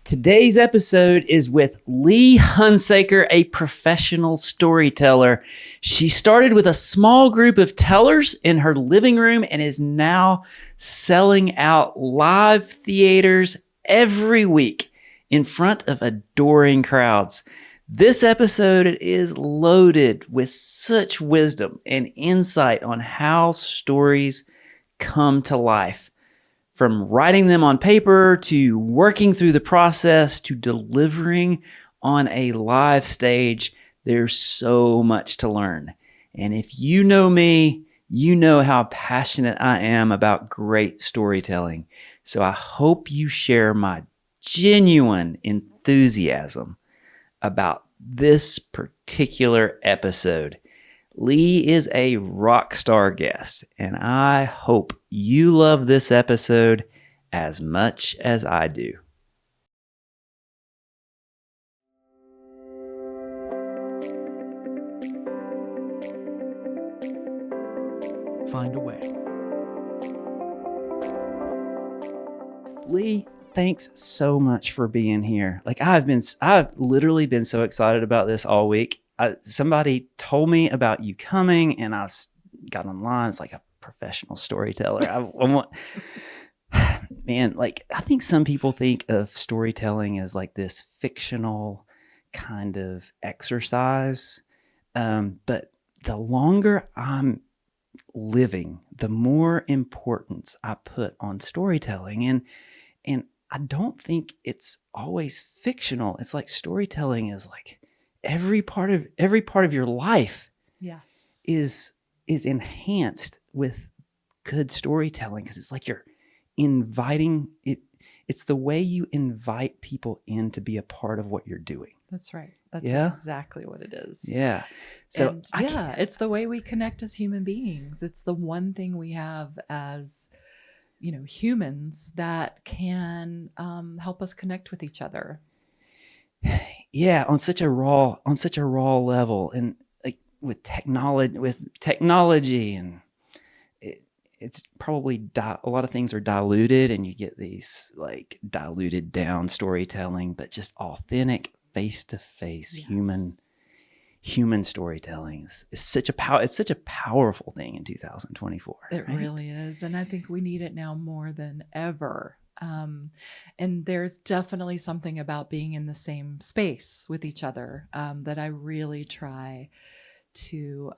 Today's episode is with Lee Hunsaker, a professional storyteller. She started with a small group of tellers in her living room and is now selling out live theaters every week in front of adoring crowds. This episode is loaded with such wisdom and insight on how stories come to life. From writing them on paper to working through the process to delivering on a live stage, there's so much to learn. And if you know me, you know how passionate I am about great storytelling. So I hope you share my genuine enthusiasm about this particular episode. Lee is a rock star guest, and I hope you love this episode as much as I do. Find a way. Lee, thanks so much for being here. I've literally been so excited about this all week. Somebody told me about you coming, and I got online. It's like a professional storyteller. I think some people think of storytelling as like this fictional kind of exercise. But the longer I'm living, the more importance I put on storytelling. And I don't think it's always fictional. It's like storytelling is like every part of your life. Yes. is enhanced with good storytelling, because it's like you're inviting it. It's the way you invite people in to be a part of what you're doing. That's right. That's exactly what it is. Yeah. So it's the way we connect as human beings. It's the one thing we have as, humans that can help us connect with each other. Yeah, on such a raw level, and like with technology, and it's probably a lot of things are diluted, and you get these like diluted down storytelling, but just authentic, face-to-face, human storytelling is such a powerful thing in 2024. It really is, and I think we need it now more than ever. And there's definitely something about being in the same space with each other that I really try to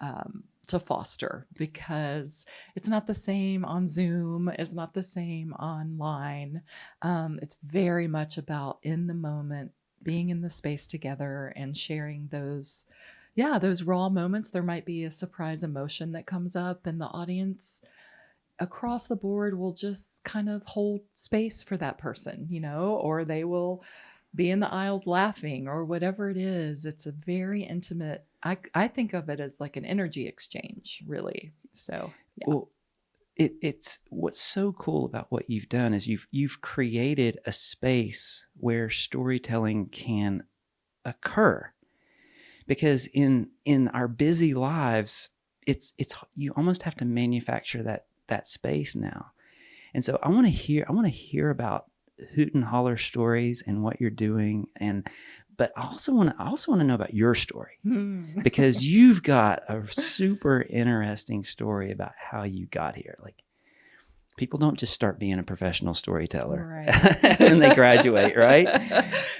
foster, because it's not the same on Zoom. It's not the same online. It's very much about in the moment, being in the space together and sharing those raw moments. There might be a surprise emotion that comes up, and the audience across the board will just kind of hold space for that person, or they will be in the aisles laughing or whatever it is. It's a very intimate, I think of it as like an energy exchange, really. So, yeah. Well, it's what's so cool about what you've done is you've created a space where storytelling can occur, because in our busy lives, it's you almost have to manufacture that space now. And so I want to hear about Hoot and Holler Stories and what you're doing, but I also want to know about your story, because you've got a super interesting story about how you got here. Like, people don't just start being a professional storyteller when they graduate, right?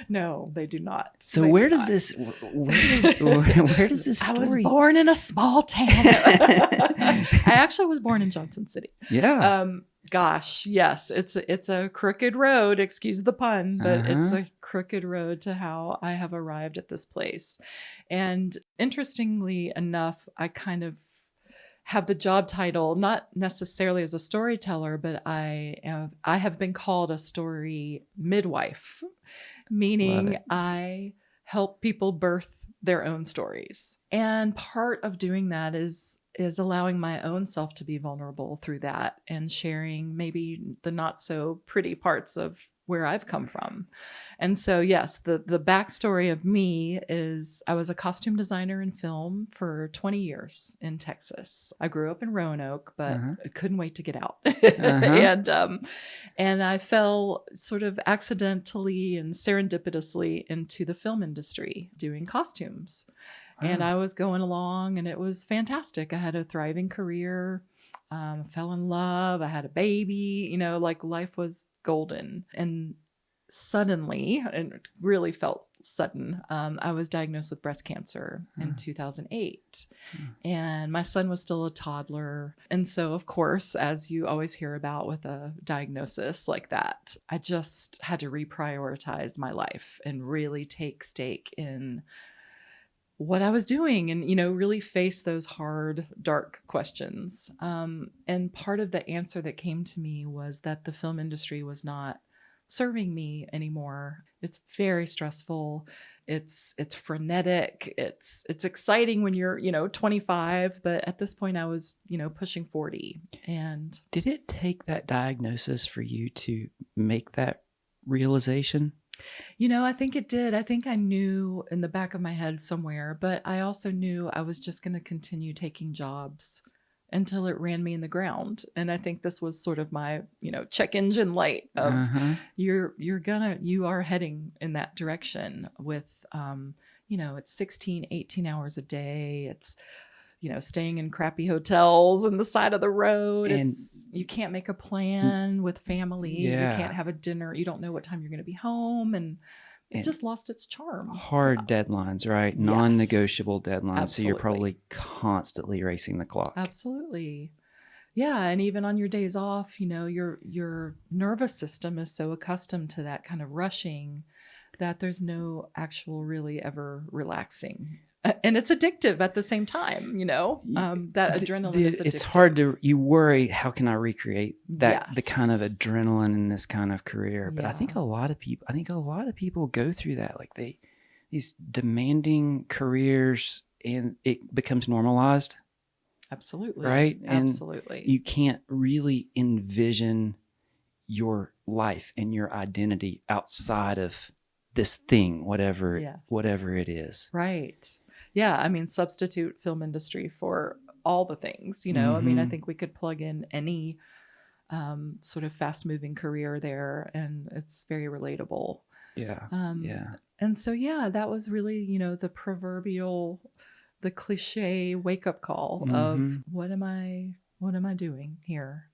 No, they do not. So where does this story? I was born in a small town. I actually was born in Johnson City. Yeah. Gosh, yes, it's a crooked road, excuse the pun, but it's a crooked road to how I have arrived at this place. And interestingly enough, I kind of have the job title, not necessarily as a storyteller, but I have been called a story midwife, meaning I help people birth their own stories. And part of doing that is allowing my own self to be vulnerable through that, and sharing maybe the not so pretty parts of where I've come from. And so, yes, the backstory of me is I was a costume designer in film for 20 years in Texas. I grew up in Roanoke, but I couldn't wait to get out. And I fell sort of accidentally and serendipitously into the film industry doing costumes. And I was going along, and it was fantastic. I had a thriving career. Fell in love. I had a baby, like life was golden. And suddenly, and it really felt sudden, I was diagnosed with breast cancer in 2008. And my son was still a toddler. And so, of course, as you always hear about with a diagnosis like that, I just had to reprioritize my life and really take stake in what I was doing and, really face those hard, dark questions. And part of the answer that came to me was that the film industry was not serving me anymore. It's very stressful. It's frenetic. It's exciting when you're, 25, but at this point I was, pushing 40. And did it take that diagnosis for you to make that realization? I think it did. I think I knew in the back of my head somewhere, but I also knew I was just going to continue taking jobs until it ran me in the ground. And I think this was sort of my, check engine light of you are heading in that direction with, it's 16, 18 hours a day. It's, staying in crappy hotels on the side of the road. And you can't make a plan with family. You can't have a dinner. You don't know what time you're going to be home. And it just lost its charm. Hard deadlines, right? Yes. Non-negotiable deadlines. Absolutely. So you're probably constantly racing the clock. Absolutely. Yeah. And even on your days off, your nervous system is so accustomed to that kind of rushing that there's no actual really ever relaxing. And it's addictive at the same time, that adrenaline is addictive. It's hard you worry, how can I recreate that, the kind of adrenaline in this kind of career? But I think a lot of people go through that, like these demanding careers, and it becomes normalized. Absolutely. Right? Absolutely. And you can't really envision your life and your identity outside of this thing, whatever it is. Right. Yeah. I mean, substitute film industry for all the things, I mean, I think we could plug in any sort of fast moving career there, and it's very relatable. Yeah. And so, that was really, the cliche wake up call of what am I doing here?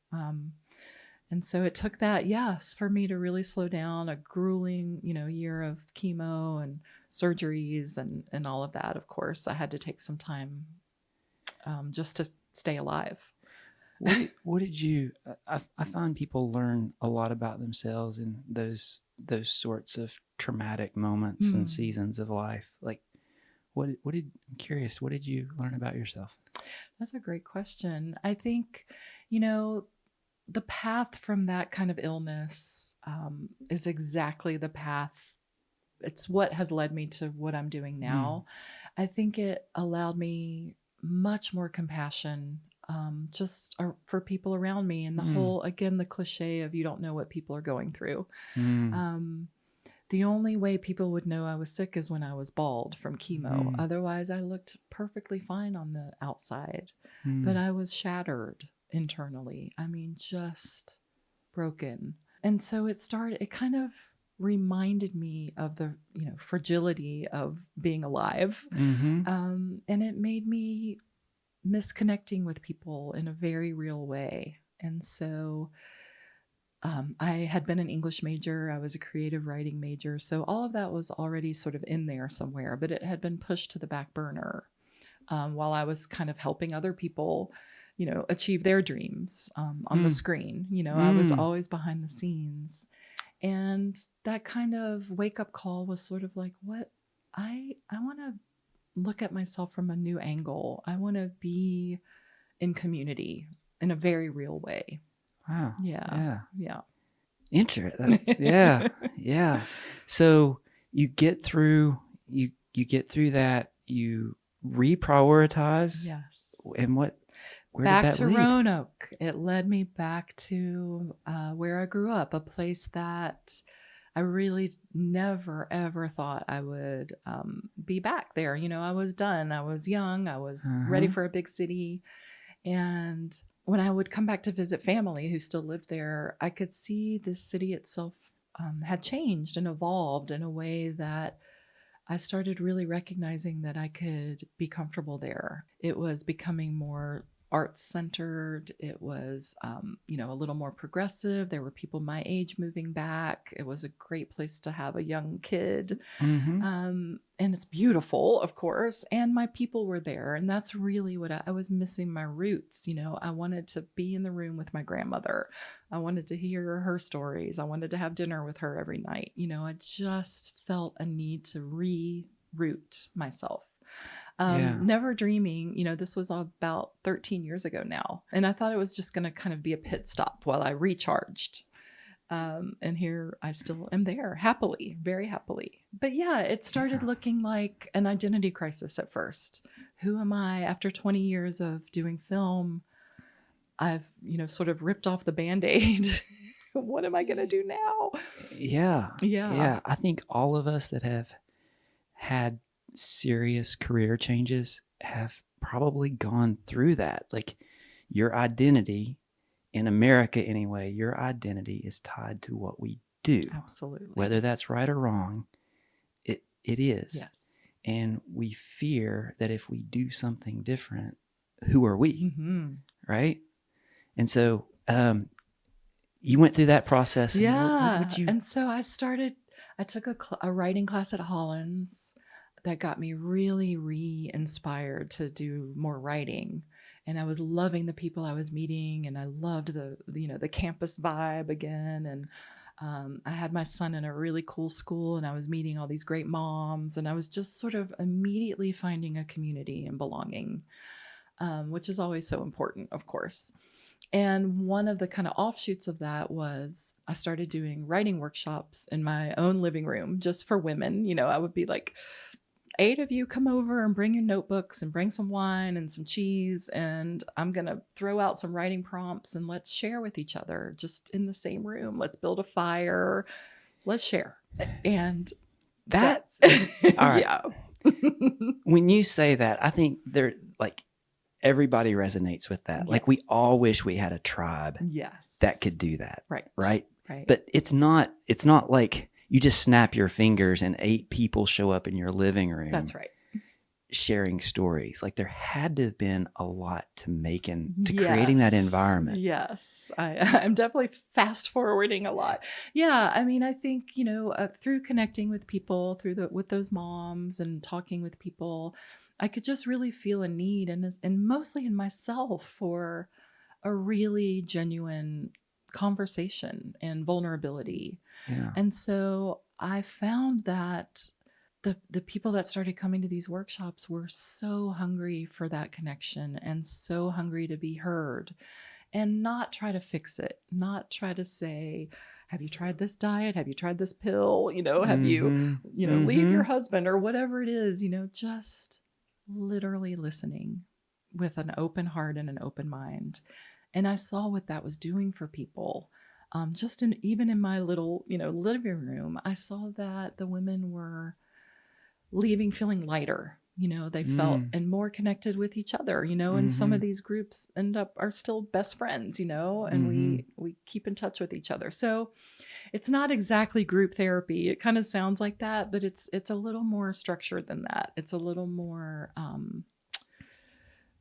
And so it took that, for me to really slow down, a grueling, year of chemo and surgeries and all of that. Of course, I had to take some time just to stay alive. What did you, I find people learn a lot about themselves in those sorts of traumatic moments and seasons of life. Like, I'm curious, what did you learn about yourself? That's a great question. I think, the path from that kind of illness is exactly the path. It's what has led me to what I'm doing now. I think it allowed me much more compassion just for people around me. And the whole, again, the cliche of you don't know what people are going through. The only way people would know I was sick is when I was bald from chemo. Otherwise, I looked perfectly fine on the outside. But I was shattered internally. I mean, just broken. And so it kind of reminded me of the, fragility of being alive. And it made me miss connecting with people in a very real way. And so I had been an English major. I was a creative writing major. So all of that was already sort of in there somewhere, but it had been pushed to the back burner while I was kind of helping other people achieve their dreams on the screen. I was always behind the scenes. And that kind of wake up call was sort of like, what I want to look at myself from a new angle. I want to be in community in a very real way. Wow. Yeah. Interesting. Yeah. So you get through that, you reprioritize. Yes. And where back did that to lead? Roanoke. It led me back to where I grew up, a place that I really never, ever thought I would be back there. I was done. I was young. I was ready for a big city. And when I would come back to visit family who still lived there, I could see the city itself had changed and evolved in a way that I started really recognizing that I could be comfortable there. It was becoming more arts centered. It was, a little more progressive. There were people my age moving back. It was a great place to have a young kid. And it's beautiful, of course. And my people were there. And that's really what I was missing my roots. I wanted to be in the room with my grandmother. I wanted to hear her stories. I wanted to have dinner with her every night. I just felt a need to reroot myself. Never dreaming, this was about 13 years ago now. And I thought it was just going to kind of be a pit stop while I recharged. And here I still am there, happily, very happily. But yeah, it started looking like an identity crisis at first. Who am I? After 20 years of doing film, I've, sort of ripped off the Band-Aid. What am I going to do now? Yeah. I think all of us that have had serious career changes have probably gone through that. Like your identity in America anyway, your identity is tied to what we do. Absolutely. Whether that's right or wrong, it is. Yes. And we fear that if we do something different, who are we? Right? And so you went through that process. Yeah. And so I took a writing class at Hollins that got me really re-inspired to do more writing. And I was loving the people I was meeting, and I loved the campus vibe again. And I had my son in a really cool school, and I was meeting all these great moms, and I was just sort of immediately finding a community and belonging, which is always so important, of course. And one of the kind of offshoots of that was I started doing writing workshops in my own living room just for women. I would be like, 8 of you come over and bring your notebooks and bring some wine and some cheese. And I'm going to throw out some writing prompts and let's share with each other just in the same room. Let's build a fire. Let's share. And that's all right. Yeah. When you say that, I think everybody resonates with that. Yes. Like we all wish we had a tribe that could do that. Right. But it's not like you just snap your fingers and 8 people show up in your living room. That's right. Sharing stories. Like there had to have been a lot to creating that environment. Yes. I'm definitely fast forwarding a lot. Yeah. I mean, I think, through connecting with people, with those moms and talking with people, I could just really feel a need and mostly in myself for a really genuine conversation and vulnerability. Yeah. And so I found that the people that started coming to these workshops were so hungry for that connection and so hungry to be heard and not try to fix it, not try to say, have you tried this diet? Have you tried this pill? Have you leave your husband or whatever it is, just literally listening with an open heart and an open mind. And I saw what that was doing for people. Even in my little, living room, I saw that the women were leaving feeling lighter. They felt and more connected with each other, and some of these groups are still best friends, and we keep in touch with each other. So it's not exactly group therapy. It kind of sounds like that, but it's a little more structured than that. It's a little more,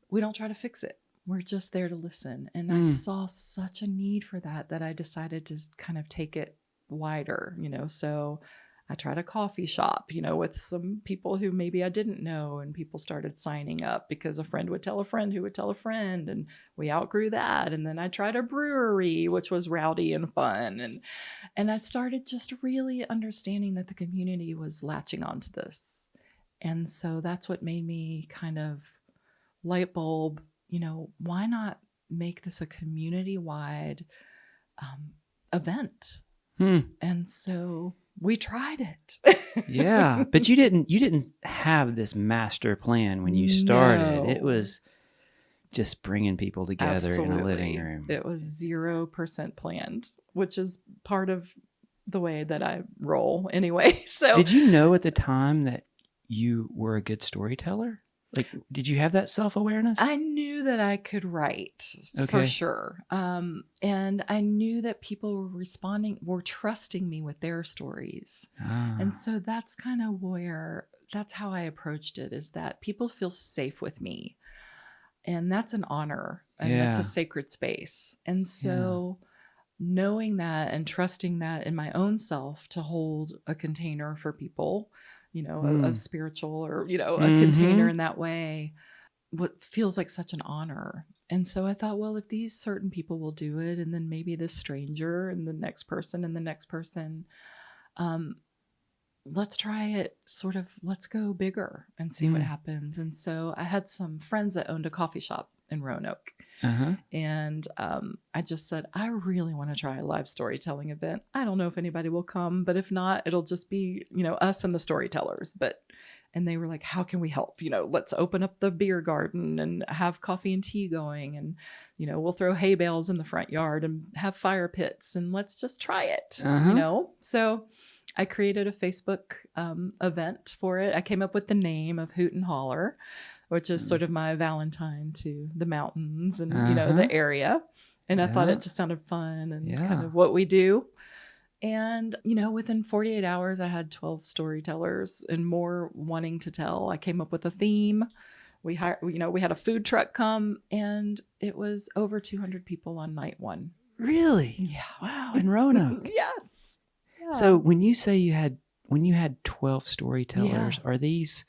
we don't try to fix it. We're just there to listen. And I saw such a need for that I decided to kind of take it wider, so I tried a coffee shop, with some people who maybe I didn't know, and people started signing up because a friend would tell a friend who would tell a friend, and we outgrew that. And then I tried a brewery, which was rowdy and fun. And I started just really understanding that the community was latching onto this. And so that's what made me kind of light bulb, why not make this a community-wide event? And so we tried it. Yeah, but you didn't have this master plan when you started. No. It was just bringing people together in a living room. It was 0% planned, which is part of the way that I roll anyway. So Did you know at the time that you were a good storyteller? Like, did you have that self-awareness? I knew that I could write for Okay. sure. And I knew that people were trusting me with their stories. And Ah, so that's kind of that's how I approached it, is that people feel safe with me. And that's an honor, and that's a yeah. sacred space. And Yeah. so knowing that and trusting that in my own self to hold a container for people, of Mm. spiritual, or, a container Mm-hmm. in that way, what feels like such an honor. And so I thought, well, if these certain people will do it, and then maybe this stranger and the next person and the next person, um, let's try it, sort of, let's go bigger and see what Mm. happens. And so I had some friends that owned a coffee shop in Roanoke. Uh-huh. And I just said, I really want to try a live storytelling event. I don't know if anybody will come, but if not, it'll just be, us and the storytellers. And they were like, how can we help? Let's open up the beer garden and have coffee and tea going. And, we'll throw hay bales in the front yard and have fire pits, and let's just try it, Uh-huh. So I created a Facebook event for it. I came up with the name of Hoot and Holler, which is sort of my Valentine to the mountains and, Uh-huh. the area. And I thought Yeah. it just sounded fun and Yeah. kind of what we do. And, within 48 hours, I had 12 storytellers and more wanting to tell. I came up with a theme. We had a food truck come, and it was over 200 people on night one. Really? Yeah. Wow. In Roanoke. Yes. Yeah. So when you say you had 12 storytellers, Yeah. are these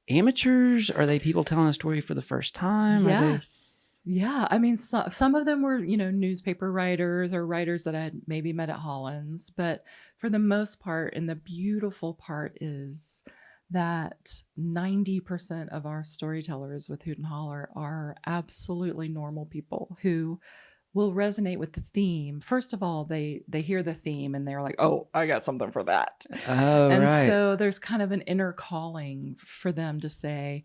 amateurs? Are they people telling a story for the first time? Are they? Yes. Yeah. I mean, some of them were, newspaper writers or writers that I had maybe met at Hollins. But for the most part, and the beautiful part is that 90% of our storytellers with Hoot and Holler are absolutely normal people who will resonate with the theme. First of all, they hear the theme and they're like, oh, I got something for that. Oh, And right. so there's kind of an inner calling for them to say,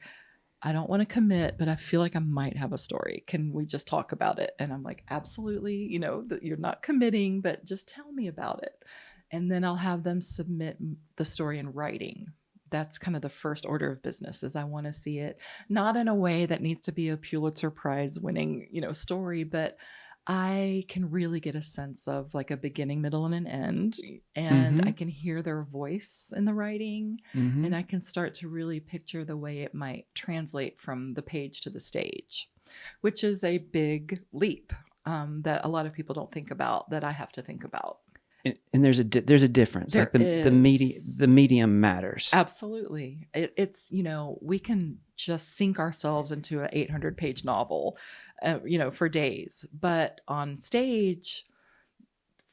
I don't want to commit, but I feel like I might have a story. Can we just talk about it? And I'm like, absolutely, that you're not committing, but just tell me about it. And then I'll have them submit the story in writing. That's kind of the first order of business, is I want to see it not in a way that needs to be a Pulitzer Prize winning, story, but I can really get a sense of like a beginning, middle, and an end. And I can hear their voice in the writing, and I can start to really picture the way it might translate from the page to the stage, which is a big leap that a lot of people don't think about, that I have to think about. And there's a difference. There Like is. the medium matters. Absolutely. It's, we can just sink ourselves into an 800-page novel, for days. But on stage,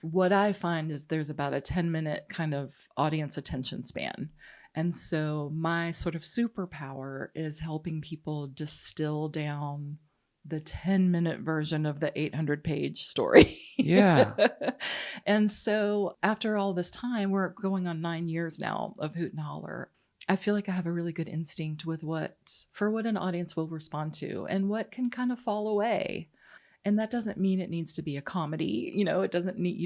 what I find is there's about a 10-minute kind of audience attention span. And so my sort of superpower is helping people distill down the 10-minute version of the 800-page story. Yeah. And so after all this time, we're going on 9 years now of Hoot and Holler. I feel like I have a really good instinct with what an audience will respond to and what can kind of fall away. And that doesn't mean it needs to be a comedy. You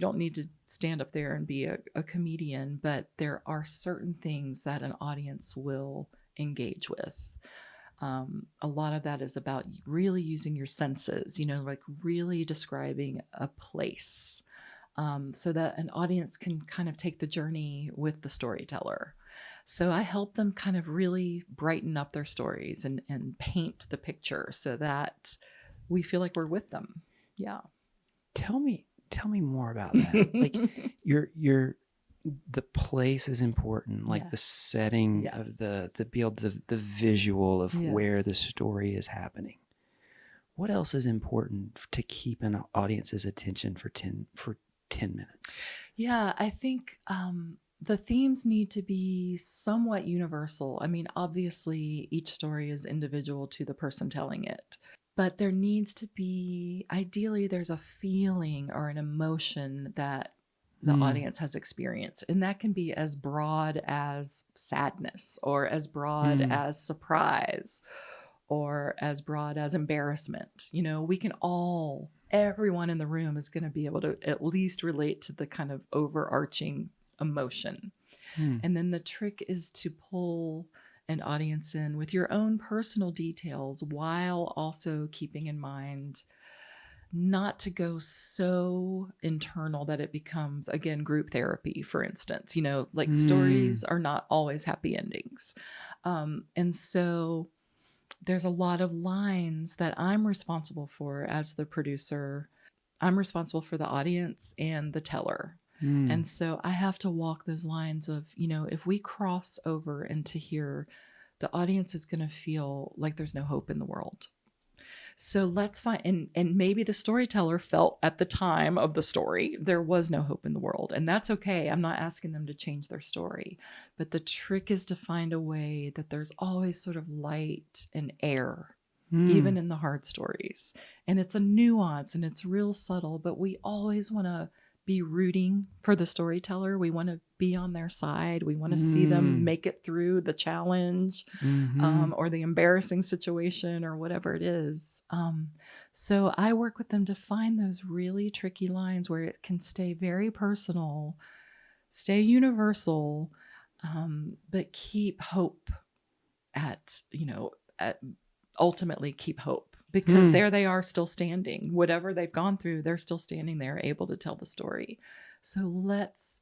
don't need to stand up there and be a comedian, but there are certain things that an audience will engage with. A lot of that is about really using your senses, like really describing a place, so that an audience can kind of take the journey with the storyteller. So I help them kind of really brighten up their stories and paint the picture so that we feel like we're with them. Yeah. Tell me more about that. Like the place is important, like the setting of the visual of where the story is happening. What else is important to keep an audience's attention for 10 minutes? Yeah, I think the themes need to be somewhat universal. I mean, obviously, each story is individual to the person telling it, but there needs to be, ideally, there's a feeling or an emotion that the audience has experienced. And that can be as broad as sadness, or as broad as surprise, or as broad as embarrassment. We can all, everyone in the room is going to be able to at least relate to the kind of overarching emotion. And then the trick is to pull an audience in with your own personal details while also keeping in mind not to go so internal that it becomes, again, group therapy, for instance. Like stories are not always happy endings. And so there's a lot of lines that I'm responsible for as the producer. I'm responsible for the audience and the teller. And so I have to walk those lines of, if we cross over into here, the audience is going to feel like there's no hope in the world. So let's find, and maybe the storyteller felt at the time of the story, there was no hope in the world. And that's okay. I'm not asking them to change their story. But the trick is to find a way that there's always sort of light and air, even in the hard stories. And it's a nuance and it's real subtle, but we always want to be rooting for the storyteller. We want to be on their side. We want to see them make it through the challenge or the embarrassing situation or whatever it is. So I work with them to find those really tricky lines where it can stay very personal, stay universal, but keep hope ultimately keep hope. Because there they are still standing. Whatever they've gone through, they're still standing there, able to tell the story. So let's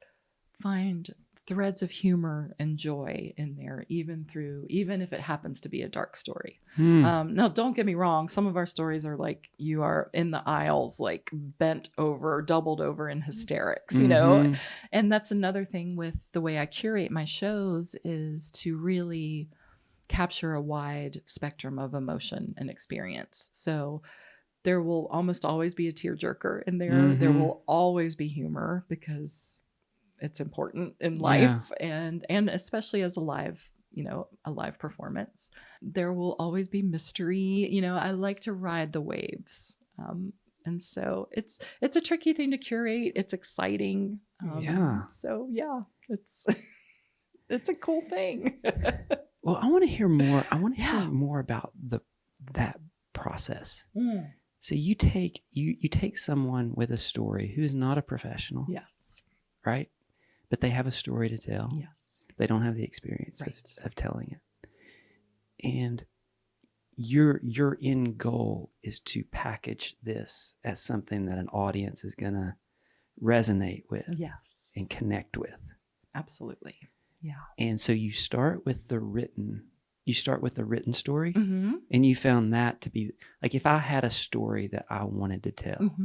find threads of humor and joy in there, even if it happens to be a dark story. Now, don't get me wrong. Some of our stories are like you are in the aisles, like bent over, doubled over in hysterics, And that's another thing with the way I curate my shows is to really capture a wide spectrum of emotion and experience. So there will almost always be a tearjerker in there. There will always be humor because it's important in life and especially as a live performance. There will always be mystery. I like to ride the waves. And so it's a tricky thing to curate. It's exciting. So it's a cool thing. Well, I want to hear more. I want to hear more about that process. So you take someone with a story who is not a professional. Yes. Right? But they have a story to tell. Yes. They don't have the experience of telling it. And your end goal is to package this as something that an audience is going to resonate with. Yes. And connect with. Absolutely. Yeah. And so you start with the written story, and you found that to be like, if I had a story that I wanted to tell,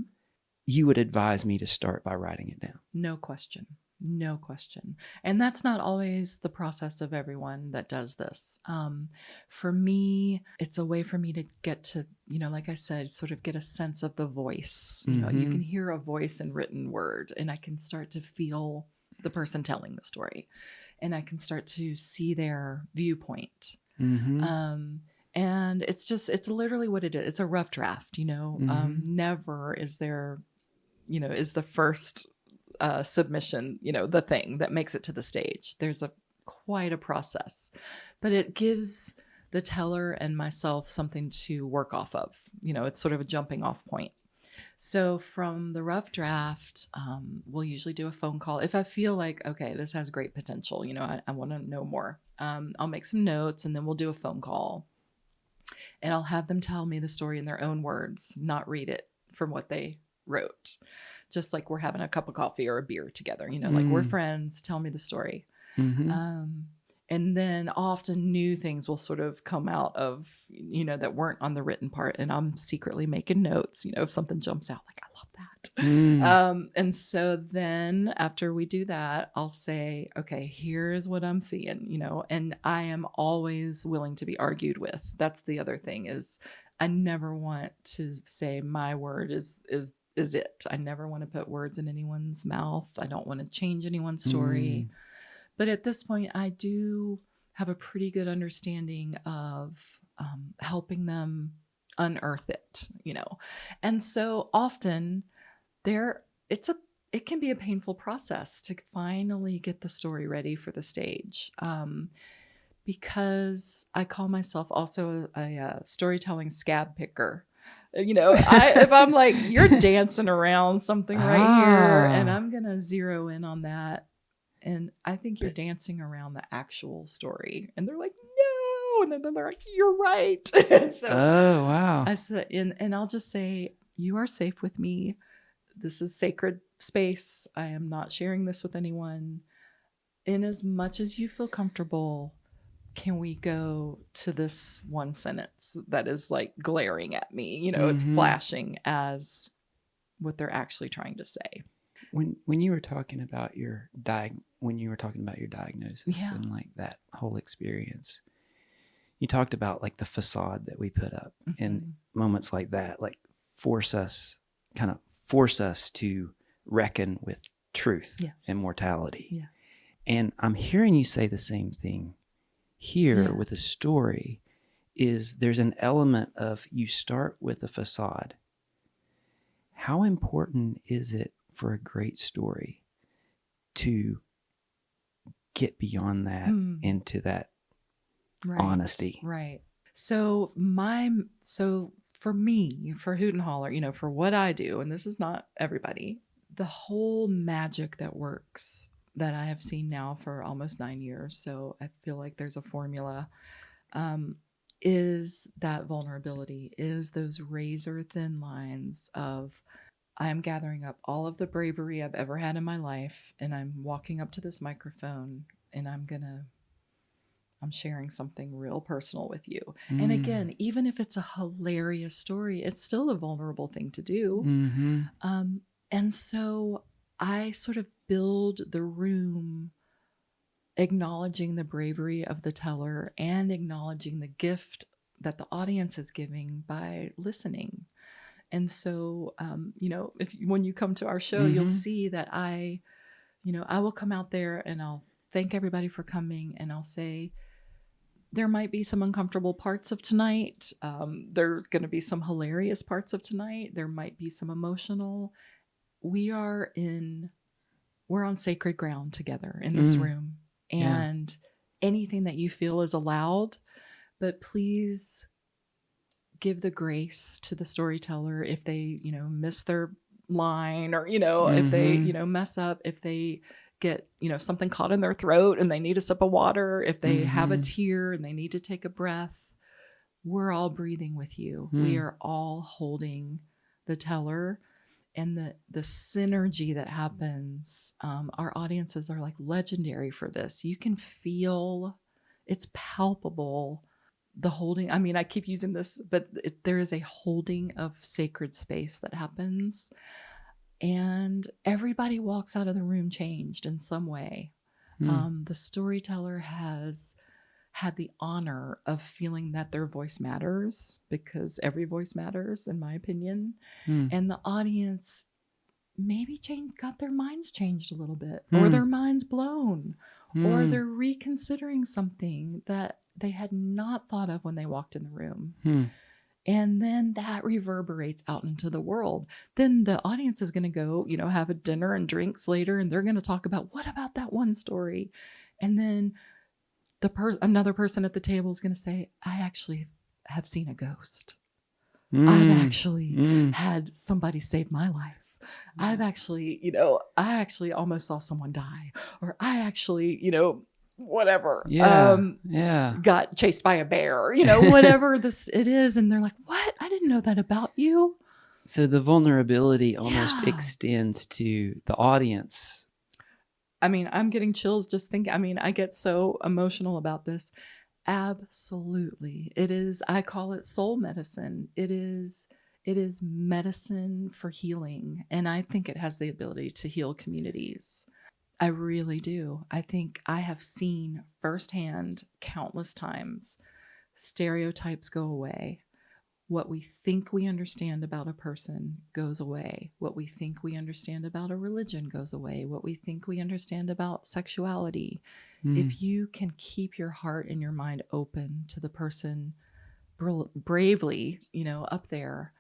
you would advise me to start by writing it down. No question. And that's not always the process of everyone that does this. For me, it's a way for me to get to, like I said, sort of get a sense of the voice. You can hear a voice in written word, and I can start to feel the person telling the story. And I can start to see their viewpoint. And it's literally what it is. It's a rough draft, never is there, is the first submission, the thing that makes it to the stage. There's quite a process, but it gives the teller and myself something to work off of. It's sort of a jumping off point. So from the rough draft, we'll usually do a phone call. If I feel like, okay, this has great potential, I want to know more. I'll make some notes and then we'll do a phone call. And I'll have them tell me the story in their own words, not read it from what they wrote. Just like we're having a cup of coffee or a beer together, like we're friends, tell me the story. And then often new things will sort of come out of, that weren't on the written part. And I'm secretly making notes, if something jumps out, like, I love that. And so then after we do that, I'll say, okay, here's what I'm seeing, and I am always willing to be argued with. That's the other thing is I never want to say my word is it. I never want to put words in anyone's mouth. I don't want to change anyone's story. But at this point, I do have a pretty good understanding of helping them unearth it, And so often it can be a painful process to finally get the story ready for the stage. Because I call myself also a storytelling scab picker. If I'm like, you're dancing around something right here, and Ah. I'm going to zero in on that. And I think you're But dancing around the actual story. And they're like, no. And then they're like, you're right. And so oh, wow. I said, and I'll just say, you are safe with me. This is sacred space. I am not sharing this with anyone. In as much as you feel comfortable, can we go to this one sentence that is like glaring at me? It's flashing as what they're actually trying to say. When you were talking about your diagnosis Yeah. and like that whole experience, you talked about like the facade that we put up, and moments like that, like force us to reckon with truth and mortality. Yeah. And I'm hearing you say the same thing here with a story. Is there's an element of you start with a facade. How important is it for a great story to get beyond that into that honesty? Right. So for me, for Hoot and Holler, for what I do, and this is not everybody, the whole magic that works that I have seen now for almost 9 years. So I feel like there's a formula, is that vulnerability, is those razor thin lines of, I am gathering up all of the bravery I've ever had in my life, and I'm walking up to this microphone, and I'm sharing something real personal with you. And again, even if it's a hilarious story, it's still a vulnerable thing to do. And so I sort of build the room acknowledging the bravery of the teller and acknowledging the gift that the audience is giving by listening. And so, when you come to our show, you'll see that I will come out there and I'll thank everybody for coming, and I'll say, there might be some uncomfortable parts of tonight. There's going to be some hilarious parts of tonight. There might be some emotional. We're on sacred ground together in this room, and anything that you feel is allowed, but please give the grace to the storyteller if they, miss their line, or, if they, mess up, if they get, something caught in their throat and they need a sip of water, if they have a tear and they need to take a breath. We're all breathing with you. We are all holding the teller, and the synergy that happens. Our audiences are like legendary for this. You can feel, it's palpable, the holding. I mean, I keep using this, but there is a holding of sacred space that happens. And everybody walks out of the room changed in some way. The storyteller has had the honor of feeling that their voice matters, because every voice matters, in my opinion. And the audience maybe got their minds changed a little bit, or their minds blown, or they're reconsidering something that they had not thought of when they walked in the room. And then that reverberates out into the world. Then the audience is going to go, have a dinner and drinks later, and they're going to talk about, what about that one story? And then another person at the table is going to say, I actually have seen a ghost. I've actually had somebody save my life. I've actually, I actually almost saw someone die, or I actually, whatever. Got chased by a bear, whatever it is. And they're like, what? I didn't know that about you. So the vulnerability almost extends to the audience. I mean, I'm getting chills just thinking. I mean, I get so emotional about this. Absolutely. It is, I call it soul medicine. It is medicine for healing. And I think it has the ability to heal communities. I really do. I think I have seen firsthand countless times stereotypes go away. What we think we understand about a person goes away. What we think we understand about a religion goes away. What we think we understand about sexuality. If you can keep your heart and your mind open to the person bravely, up there,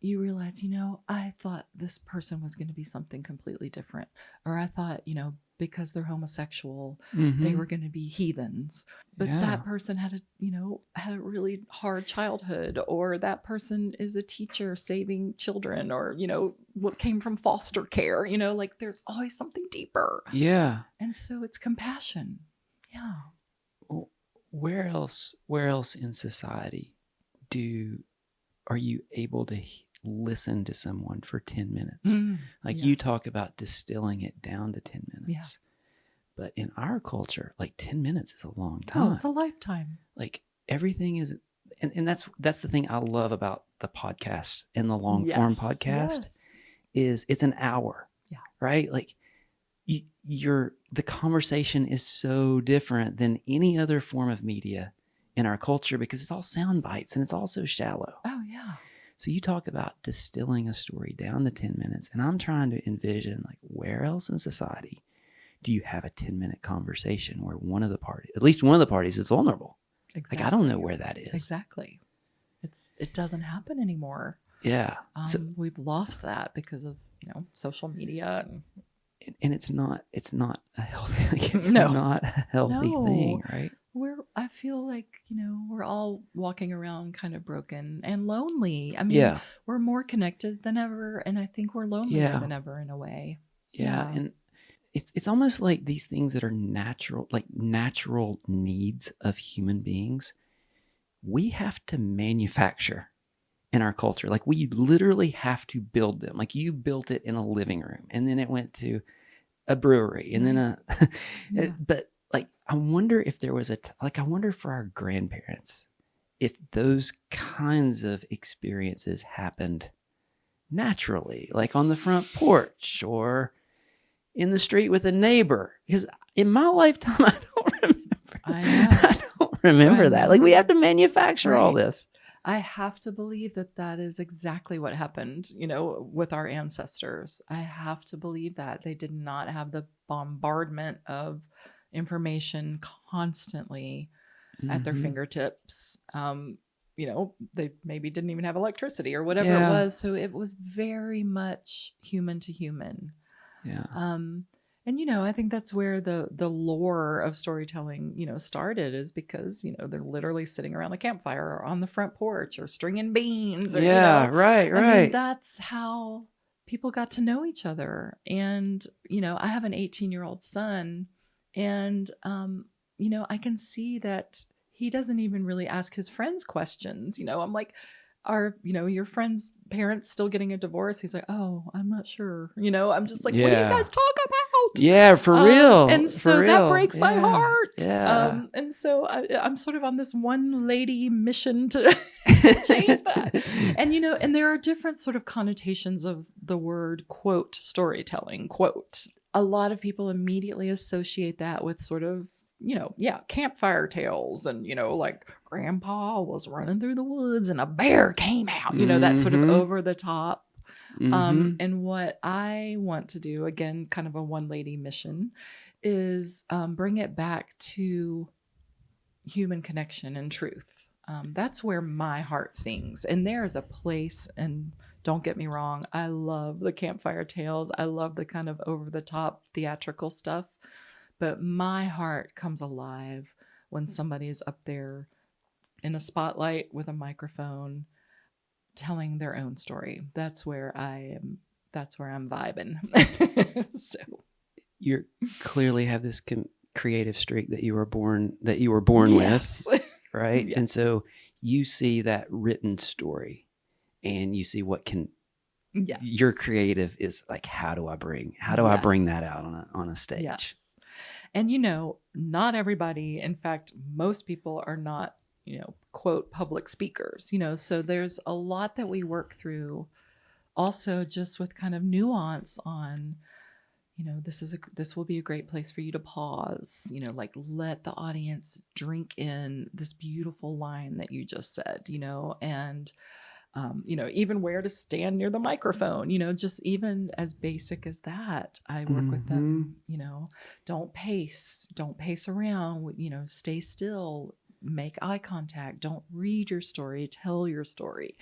you realize, I thought this person was going to be something completely different. Or I thought, because they're homosexual, Mm-hmm. they were going to be heathens. But Yeah. that person had a really hard childhood, or that person is a teacher saving children, or, what came from foster care, like there's always something deeper. Yeah. And so it's compassion. Yeah. Well, where else in society are you able to listen to someone for 10 minutes? Like you talk about distilling it down to 10 minutes. Yeah. But in our culture, like 10 minutes is a long time. Oh, it's a lifetime. Like everything is, and that's the thing I love about the podcast and the long form podcast is it's an hour. Yeah. Right? Like the conversation is so different than any other form of media in our culture because it's all sound bites and it's all so shallow. Oh, yeah. So you talk about distilling a story down to 10 minutes, and I'm trying to envision like where else in society do you have a 10-minute conversation where at least one of the parties is vulnerable? Exactly. Like I don't know where that is. Exactly. It doesn't happen anymore. Yeah. So we've lost that because of, social media and it's not a healthy not a healthy thing, right? I feel like, we're all walking around kind of broken and lonely. I mean, we're more connected than ever, and I think we're lonelier than ever in a way. Yeah. And it's almost like these things that are natural needs of human beings, we have to manufacture in our culture. Like we literally have to build them. Like you built it in a living room and then it went to a brewery and then but like, I wonder if there was I wonder for our grandparents, if those kinds of experiences happened naturally, like on the front porch or in the street with a neighbor. Because in my lifetime, I don't remember that. Like we have to manufacture all this. I have to believe that is exactly what happened, with our ancestors. I have to believe that they did not have the bombardment of information constantly at their fingertips. They maybe didn't even have electricity or whatever it was. So it was very much human to human. Yeah. And, I think that's where the lore of storytelling, started, is because, they're literally sitting around a campfire or on the front porch or stringing beans. Or, right. I mean, that's how people got to know each other. And, I have an 18-year-old son, and, I can see that he doesn't even really ask his friends questions. I'm like, are, your friend's parents still getting a divorce? He's like, oh, I'm not sure. I'm just like, what do you guys talk about? Yeah, for real. And so that breaks my heart. Yeah. And so I'm sort of on this one lady mission to change that. And, and there are different sort of connotations of the word, quote, storytelling, quote. A lot of people immediately associate that with sort of, campfire tales and, like grandpa was running through the woods and a bear came out, that sort of over the top. And what I want to do, again, kind of a one lady mission, is bring it back to human connection and truth. That's where my heart sings. And there is a place, and don't get me wrong, I love the campfire tales. I love the kind of over the top theatrical stuff. But my heart comes alive when somebody is up there in a spotlight with a microphone telling their own story. That's where I am. That's where I'm vibing. So you clearly have this creative streak that you were born with, right? Yes. And so you see that written story, and you see what can. Yes. Your creative is like, how do I bring that out on a stage? Yes. And not everybody, in fact, most people are not, quote, public speakers, so there's a lot that we work through also just with kind of nuance on, this will be a great place for you to pause, like let the audience drink in this beautiful line that you just said, and, even where to stand near the microphone, just even as basic as that. I work with them, don't pace around, stay still, make eye contact, don't read your story, tell your story.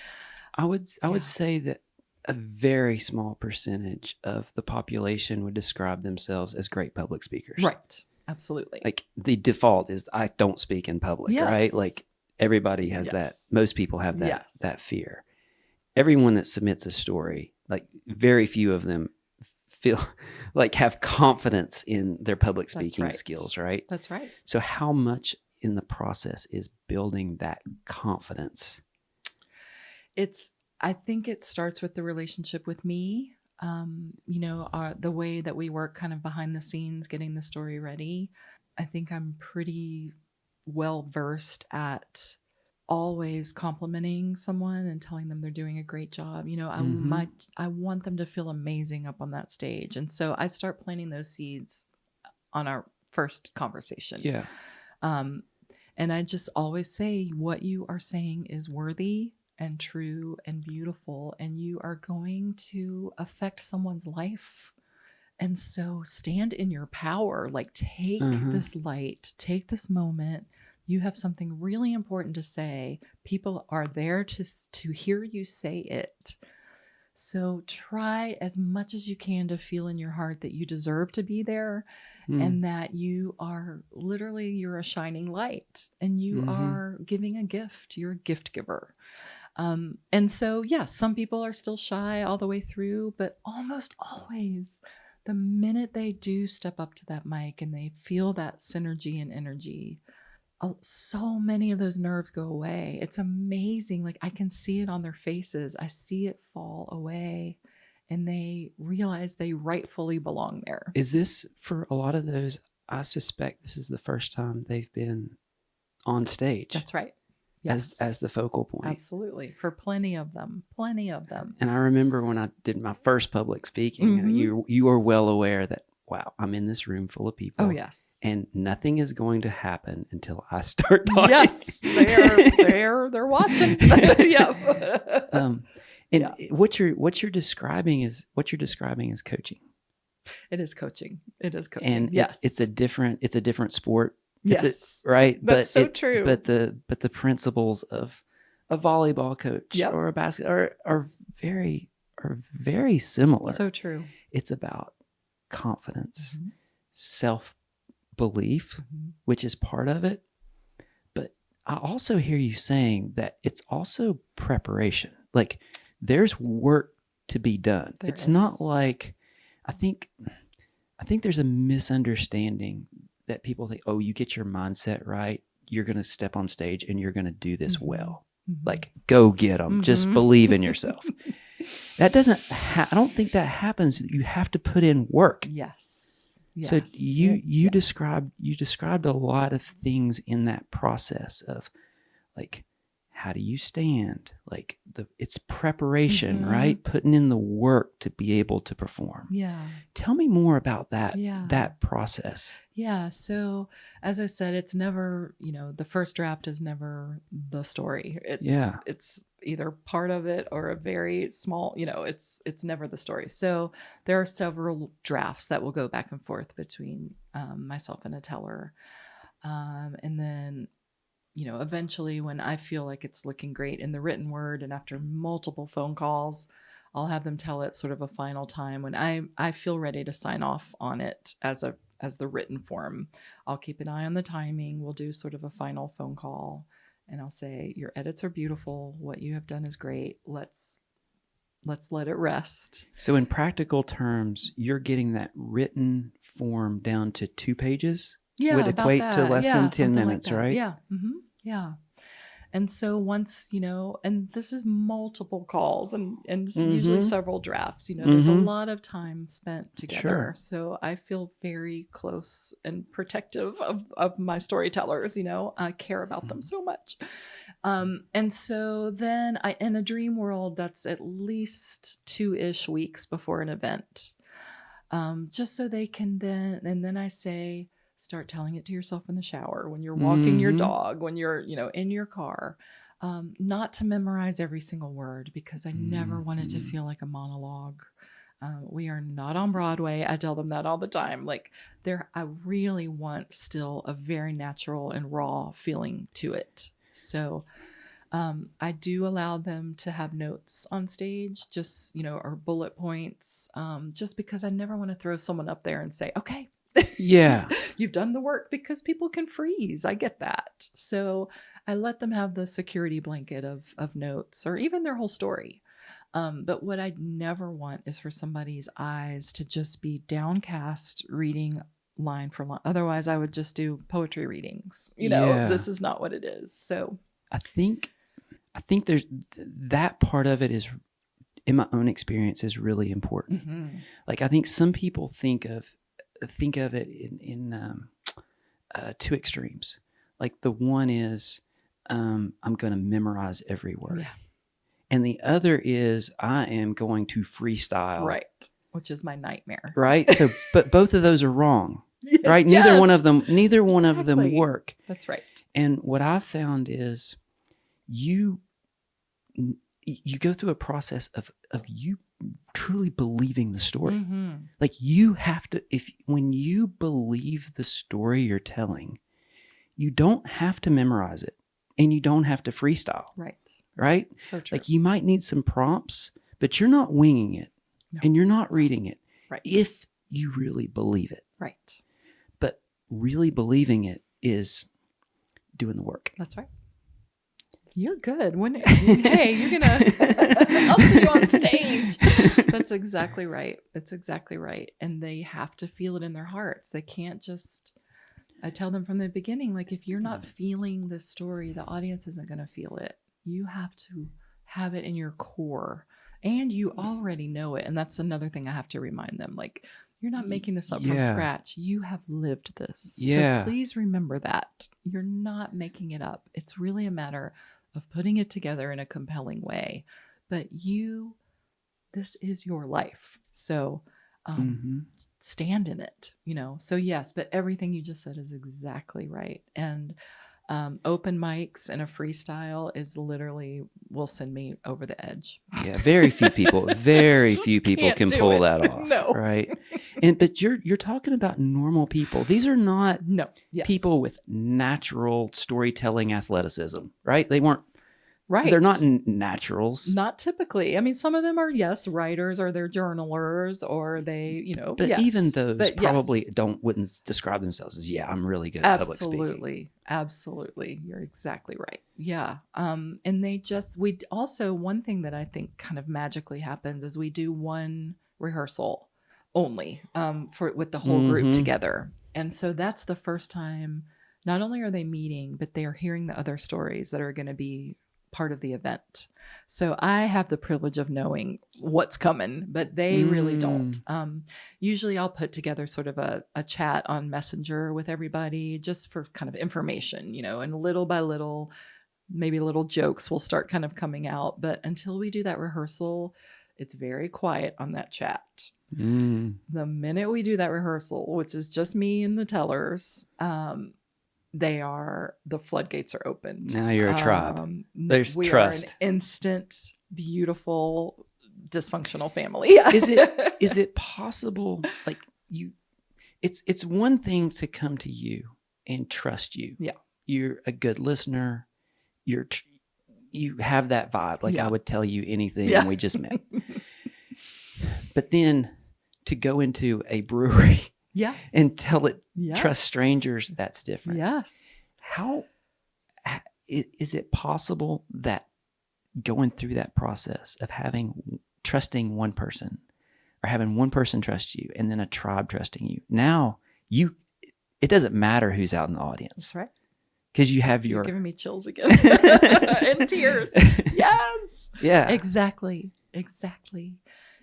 I would say that a very small percentage of the population would describe themselves as great public speakers. Right. Absolutely. Like the default is I don't speak in public, Yes. right? Like everybody has that. Yes. Most people have that Yes. that fear. Everyone that submits a story, like very few of them feel like have confidence in their public speaking right. skills, right? That's right. So how much in the process is building that confidence? I think it starts with the relationship with me. The way that we work kind of behind the scenes, getting the story ready. I think I'm pretty well versed at always complimenting someone and telling them they're doing a great job. I want them to feel amazing up on that stage. And so I start planting those seeds on our first conversation. Yeah. And I just always say what you are saying is worthy and true and beautiful, and you are going to affect someone's life. And so stand in your power, like take this light, take this moment. You have something really important to say. People are there to hear you say it. So try as much as you can to feel in your heart that you deserve to be there and that you're a shining light and you are giving a gift. You're a gift giver. And so, some people are still shy all the way through, but almost always the minute they do step up to that mic and they feel that synergy and energy, so many of those nerves go away. It's amazing. Like I can see it on their faces. I see it fall away and they realize they rightfully belong there. Is this for a lot of those? I suspect this is the first time they've been on stage. That's right. Yes. As the focal point. Absolutely. For plenty of them. And I remember when I did my first public speaking, you were well aware that, wow, I'm in this room full of people. Oh, yes. And nothing is going to happen until I start talking. Yes, they're watching. What you're describing is coaching. It is coaching. And yes, it's a different sport. Yes, right. That's so true. But the principles of a volleyball coach or a basket are very similar. So true. It's about confidence, self-belief, which is part of it. But I also hear you saying that it's also preparation. Like there's work to be done. It's not like, I think there's a misunderstanding that people think, oh, you get your mindset right, you're going to step on stage and you're going to do this well. Like, go get them. Just believe in yourself. That doesn't, I don't think that happens. You have to put in work. Yes. So you described a lot of things in that process of like, how do you stand? Like it's preparation, right? Putting in the work to be able to perform. Yeah. Tell Tell me more about that process. Yeah. So as I said, it's never, the first draft is never the story. It's either part of it or a very small, it's never the story. So there are several drafts that will go back and forth between myself and a teller. And then, eventually when I feel like it's looking great in the written word and after multiple phone calls, I'll have them tell it sort of a final time when I feel ready to sign off on it as the written form. I'll keep an eye on the timing. We'll do sort of a final phone call and I'll say, your edits are beautiful. What you have done is great. Let's let it rest. So in practical terms, you're getting that written form down to 2 pages? Yeah, would equate to less than 10 minutes, like right? Yeah. Yeah. And so once, and this is multiple calls and usually several drafts, there's a lot of time spent together. Sure. So I feel very close and protective of my storytellers, I care about them so much. And so then in a dream world, that's at least 2-ish weeks before an event. Just so they can then I say, start telling it to yourself in the shower, when you're walking your dog, when you're, in your car, not to memorize every single word, because I never want it to feel like a monologue. We are not on Broadway. I tell them that all the time. Like I really want still a very natural and raw feeling to it. So, I do allow them to have notes on stage, just, or bullet points, just because I never want to throw someone up there and say, okay, Yeah. you've done the work, because people can freeze. I get that. So I let them have the security blanket of notes, or even their whole story. But what I never want is for somebody's eyes to just be downcast reading line for line. Otherwise, I would just do poetry readings. This is not what it is. So I think there's that part of it is, in my own experience, is really important. mm-hmm. Like, I think some people think of it in two extremes. Like, the one is, I'm going to memorize every word. Yeah. And the other is, I am going to freestyle. Right. Which is my nightmare. Right. So, but both of those are wrong. Yes. Right. Neither one of them work. That's right. And what I've found is you go through a process of you truly believing the story. Mm-hmm. Like, you have to, when you believe the story you're telling, you don't have to memorize it, and you don't have to freestyle. Right. So true. Like, you might need some prompts, but you're not winging it. No. And you're not reading it. Right. If you really believe it. Right. But really believing it is doing the work. That's right. You're good. Hey, you're going to, I'll see you on stage. That's exactly right. That's exactly right. And they have to feel it in their hearts. They can't just, I tell them from the beginning, like, if you're not feeling this story, the audience isn't going to feel it. You have to have it in your core, and you already know it. And that's another thing I have to remind them. Like, you're not making this up from scratch. You have lived this. Yeah. So please remember that. You're not making it up. It's really a matter of putting it together in a compelling way. But this is your life. So stand in it, So yes, but everything you just said is exactly right. And open mics and a freestyle is literally will send me over the edge. Yeah, very few people can pull that off. No. Right. But you're talking about normal people. These are not people with natural storytelling athleticism, right? They weren't. Right. They're not naturals. Not typically. I mean, some of them are, writers, or they're journalers, or they, But even those probably wouldn't describe themselves as, I'm really good at public speaking. Absolutely. You're exactly right. Yeah. And we also, one thing that I think kind of magically happens is we do one rehearsal only with the whole group together. And so that's the first time, not only are they meeting, but they are hearing the other stories that are going to be part of the event. So I have the privilege of knowing what's coming, but they really don't. Usually I'll put together sort of a chat on Messenger with everybody, just for kind of information, and little by little, maybe little jokes will start kind of coming out. But until we do that rehearsal, it's very quiet on that chat. The minute we do that rehearsal, which is just me and the tellers, the floodgates are open. Now you're a tribe. There's we trust. Are an instant, beautiful, dysfunctional family. Is it possible? Like, it's one thing to come to you and trust you. Yeah. You're a good listener. You have that vibe. Like, I would tell you anything, and we just met. But then to go into a brewery. Yes. And trust strangers, that's different. Yes. How is it possible that going through that process of trusting one person, or having one person trust you, and then a tribe trusting you, now it doesn't matter who's out in the audience. That's right. Because you have You're giving me chills again. And tears. Yes. Yeah. Exactly.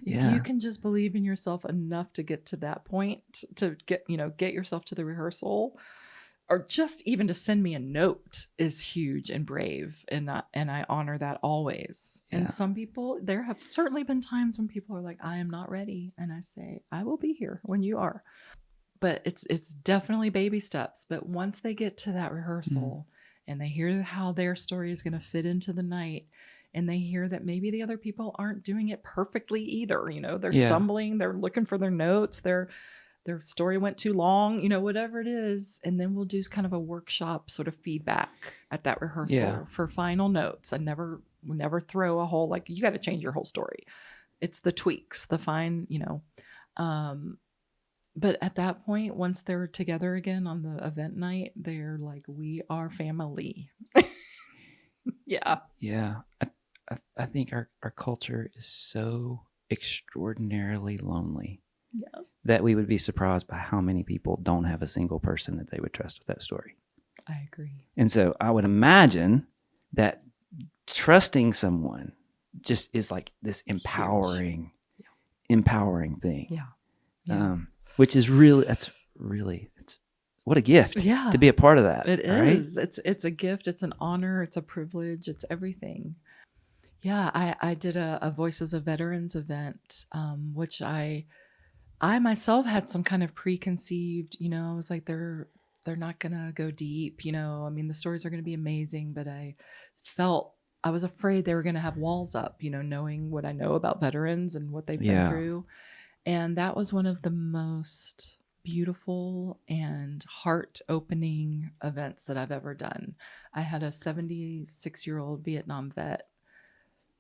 If you can just believe in yourself enough to get to that point, to get yourself to the rehearsal, or just even to send me a note, is huge and brave. And I honor that always. Yeah. And some people, there have certainly been times when people are like, I am not ready. And I say, I will be here when you are. But it's definitely baby steps. But once they get to that rehearsal and they hear how their story is going to fit into the night, and they hear that maybe the other people aren't doing it perfectly either. They're stumbling, they're looking for their notes, their story went too long, you know, whatever it is. And then we'll do kind of a workshop sort of feedback at that rehearsal for final notes. I never throw a whole, like, you got to change your whole story. It's the tweaks, the fine, you know. But at that point, once they're together again on the event night, they're like, we are family. Yeah. Yeah. I think our culture is so extraordinarily lonely. Yes. That we would be surprised by how many people don't have a single person that they would trust with that story. I agree. And so I would imagine that trusting someone just is like this empowering thing. Yeah. Which is really, it's what a gift to be a part of that. It right? is. It's a gift. It's an honor. It's a privilege. It's everything. Yeah. I did a Voices of Veterans event, which I myself had some kind of preconceived, you know, I was like, they're not going to go deep, you know, I mean, the stories are going to be amazing, but I was afraid they were going to have walls up, you know, knowing what I know about veterans and what they've been through. And that was one of the most beautiful and heart-opening events that I've ever done. I had a 76-year-old Vietnam vet,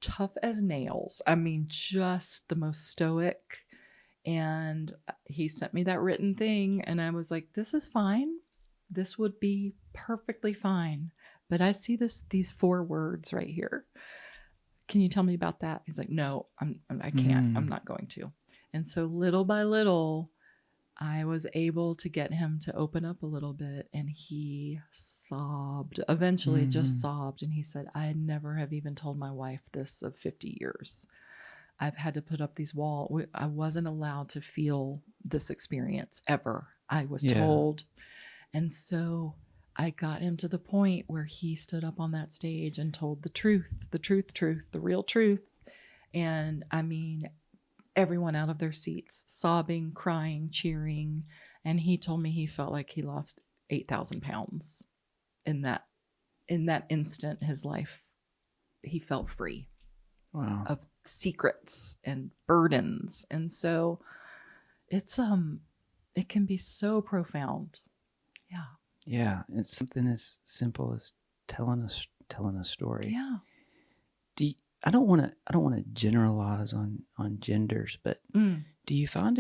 tough as nails. I mean, just the most stoic. And he sent me that written thing, and I was like, this is fine. This would be perfectly fine. But I see these 4 words right here. Can you tell me about that? He's like, no, I can't. I'm not going to. And so little by little, I was able to get him to open up a little bit, and he sobbed, eventually just sobbed. And he said, I never have even told my wife this of 50 years. I've had to put up these walls. I wasn't allowed to feel this experience ever. I was told. And so I got him to the point where he stood up on that stage and told the truth, the real truth. And I mean, everyone out of their seats, sobbing, crying, cheering. And he told me he felt like he lost 8,000 pounds in that instant. His life, he felt free. Wow. Of secrets and burdens. And so it's it can be so profound. Yeah. Yeah. It's something as simple as telling a story. Yeah. I don't want to generalize on genders, but do you find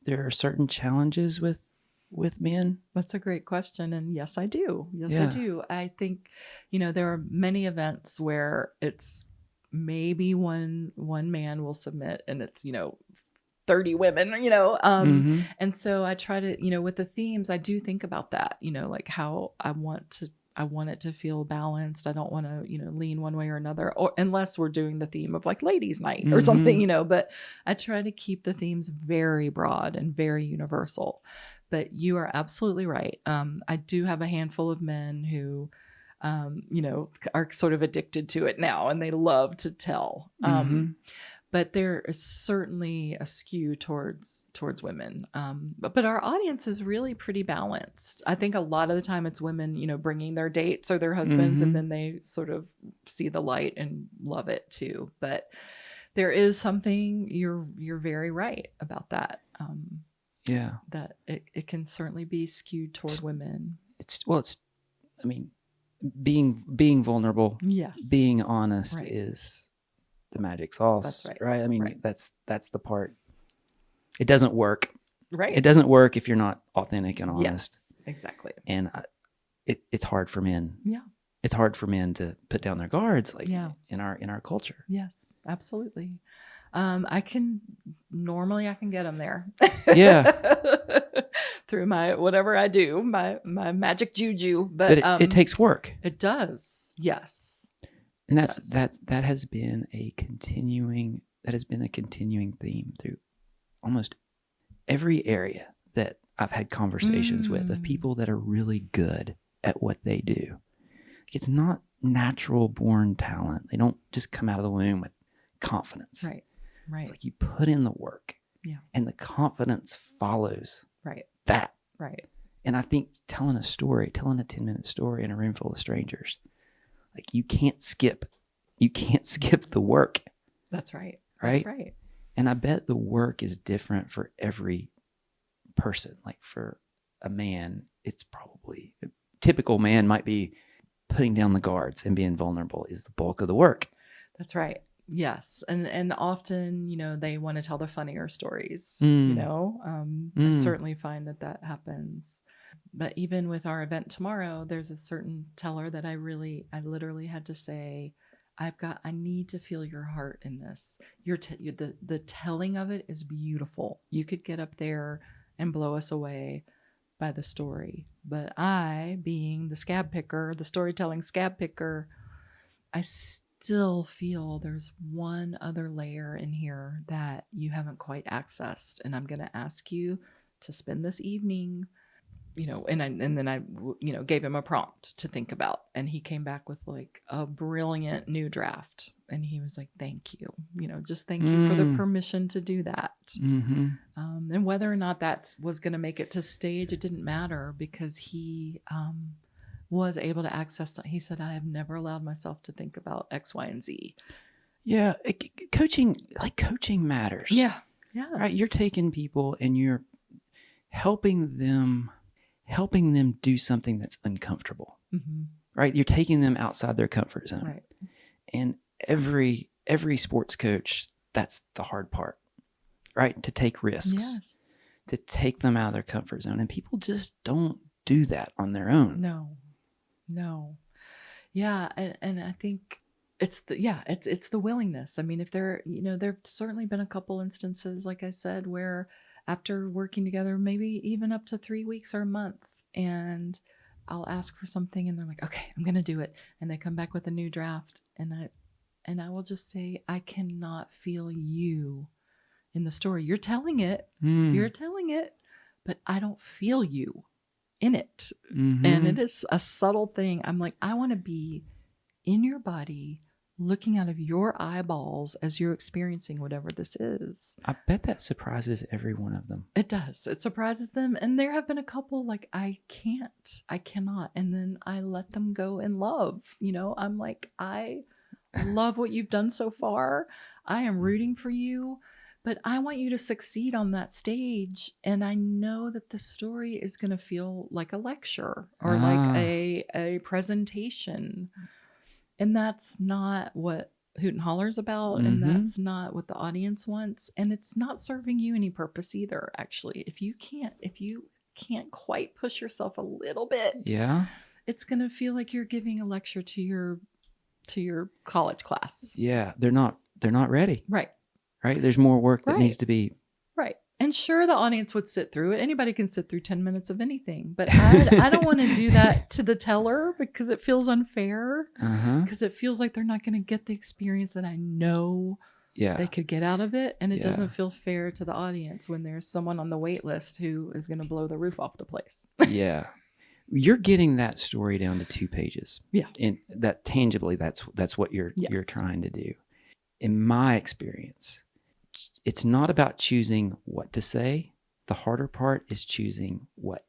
there are certain challenges with men? That's a great question. And yes, I do. I do. I think, you know, there are many events where it's maybe one man will submit and it's, you know, 30 women, you know, and so I try to, you know, with the themes, I do think about that, you know, like how I want it to feel balanced. I don't want to, you know, lean one way or another, or unless we're doing the theme of like ladies' night or something, you know, but I try to keep the themes very broad and very universal. But you are absolutely right. I do have a handful of men who, you know, are sort of addicted to it now and they love to tell. But there is certainly a skew towards women. But our audience is really pretty balanced. I think a lot of the time it's women, you know, bringing their dates or their husbands, and then they sort of see the light and love it too. But there is something, you're very right about that. That it can certainly be skewed toward women. I mean, being vulnerable, being honest is the magic sauce. That's right. I mean, that's the part. It doesn't work. Right. It doesn't work if you're not authentic and honest. Yes, exactly. And it's hard for men. Yeah. It's hard for men to put down their guards, like in our culture. Yes, absolutely. I can get them there. Yeah. Through my whatever I do, my magic juju, but it takes work. It does. Yes. And that has been a continuing theme through almost every area that I've had conversations with, of people that are really good at what they do. It's not natural born talent. They don't just come out of the womb with confidence. Right. It's like you put in the work. Yeah. And the confidence follows that. Right. And I think telling a 10-minute story in a room full of strangers, like you can't skip the work. That's right. Right. That's right. And I bet the work is different for every person. Like for a man, it's probably a typical man might be putting down the guards and being vulnerable is the bulk of the work. That's right. Yes. And often, they want to tell the funnier stories, I certainly find that happens. But even with our event tomorrow, there's a certain teller that I literally had to say, I need to feel your heart in this. The telling of it is beautiful. You could get up there and blow us away by the story. But I, being the scab picker, the storytelling scab picker, I still feel there's one other layer in here that you haven't quite accessed. And I'm going to ask you to spend this evening, and then I gave him a prompt to think about. And he came back with like a brilliant new draft. And he was like, thank you, just thank you for the permission to do that. Mm-hmm. And whether or not that was going to make it to stage, it didn't matter because he was able to access. He said, I have never allowed myself to think about X, Y, and Z. Yeah. Coaching matters. Yeah. Yeah. Right. You're taking people and you're helping them do something that's uncomfortable. Mm-hmm. Right. You're taking them outside their comfort zone. Right. And every sports coach, that's the hard part, right? To take risks, Yes. to take them out of their comfort zone. And people just don't do that on their own. No. Yeah. And I think it's the willingness. I mean, if there've certainly been a couple instances, like I said, where after working together, maybe even up to 3 weeks or a month, and I'll ask for something and they're like, okay, I'm going to do it. And they come back with a new draft. And I will just say, I cannot feel you in the story. You're telling it, but I don't feel you in it. Mm-hmm. And it is a subtle thing. I'm like, I want to be in your body, looking out of your eyeballs as you're experiencing whatever this is. I bet that surprises every one of them. It does. It surprises them. And there have been a couple like, I cannot. And then I let them go in love. I'm like, I love what you've done so far. I am rooting for you, but I want you to succeed on that stage. And I know that the story is going to feel like a lecture or like a presentation. And that's not what Hoot and Holler is about. Mm-hmm. And that's not what the audience wants. And it's not serving you any purpose either, actually. If you can't quite push yourself a little bit, yeah, it's going to feel like you're giving a lecture to your college class. Yeah, they're not ready. Right. There's more work that needs to be. Right. And sure, the audience would sit through it. Anybody can sit through 10 minutes of anything, but I don't want to do that to the teller because it feels unfair. Because it feels like they're not going to get the experience that I know they could get out of it. And it doesn't feel fair to the audience when there's someone on the wait list who is going to blow the roof off the place. Yeah. You're getting that story down to 2 pages. Yeah. And that tangibly, that's what you're trying to do. In my experience, it's not about choosing what to say. The harder part is choosing what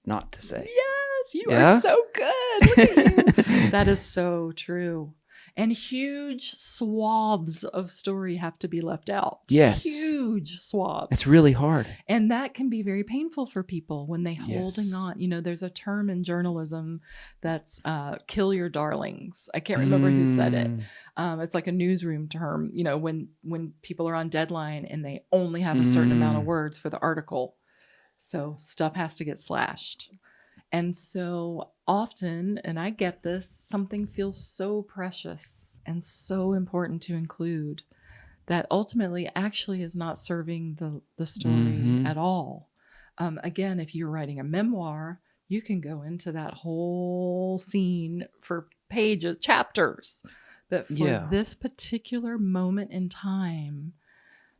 not to say. Yes, you are so good. Look at you. That is so true. And huge swaths of story have to be left out. Yes. Huge swaths. It's really hard. And that can be very painful for people when they're holding on. There's a term in journalism that's kill your darlings. I can't remember who said it. It's like a newsroom term, when people are on deadline and they only have a certain amount of words for the article. So stuff has to get slashed. And so often, and I get this, something feels so precious and so important to include that ultimately actually is not serving the story at all. Again, if you're writing a memoir, you can go into that whole scene for pages, chapters. But for this particular moment in time,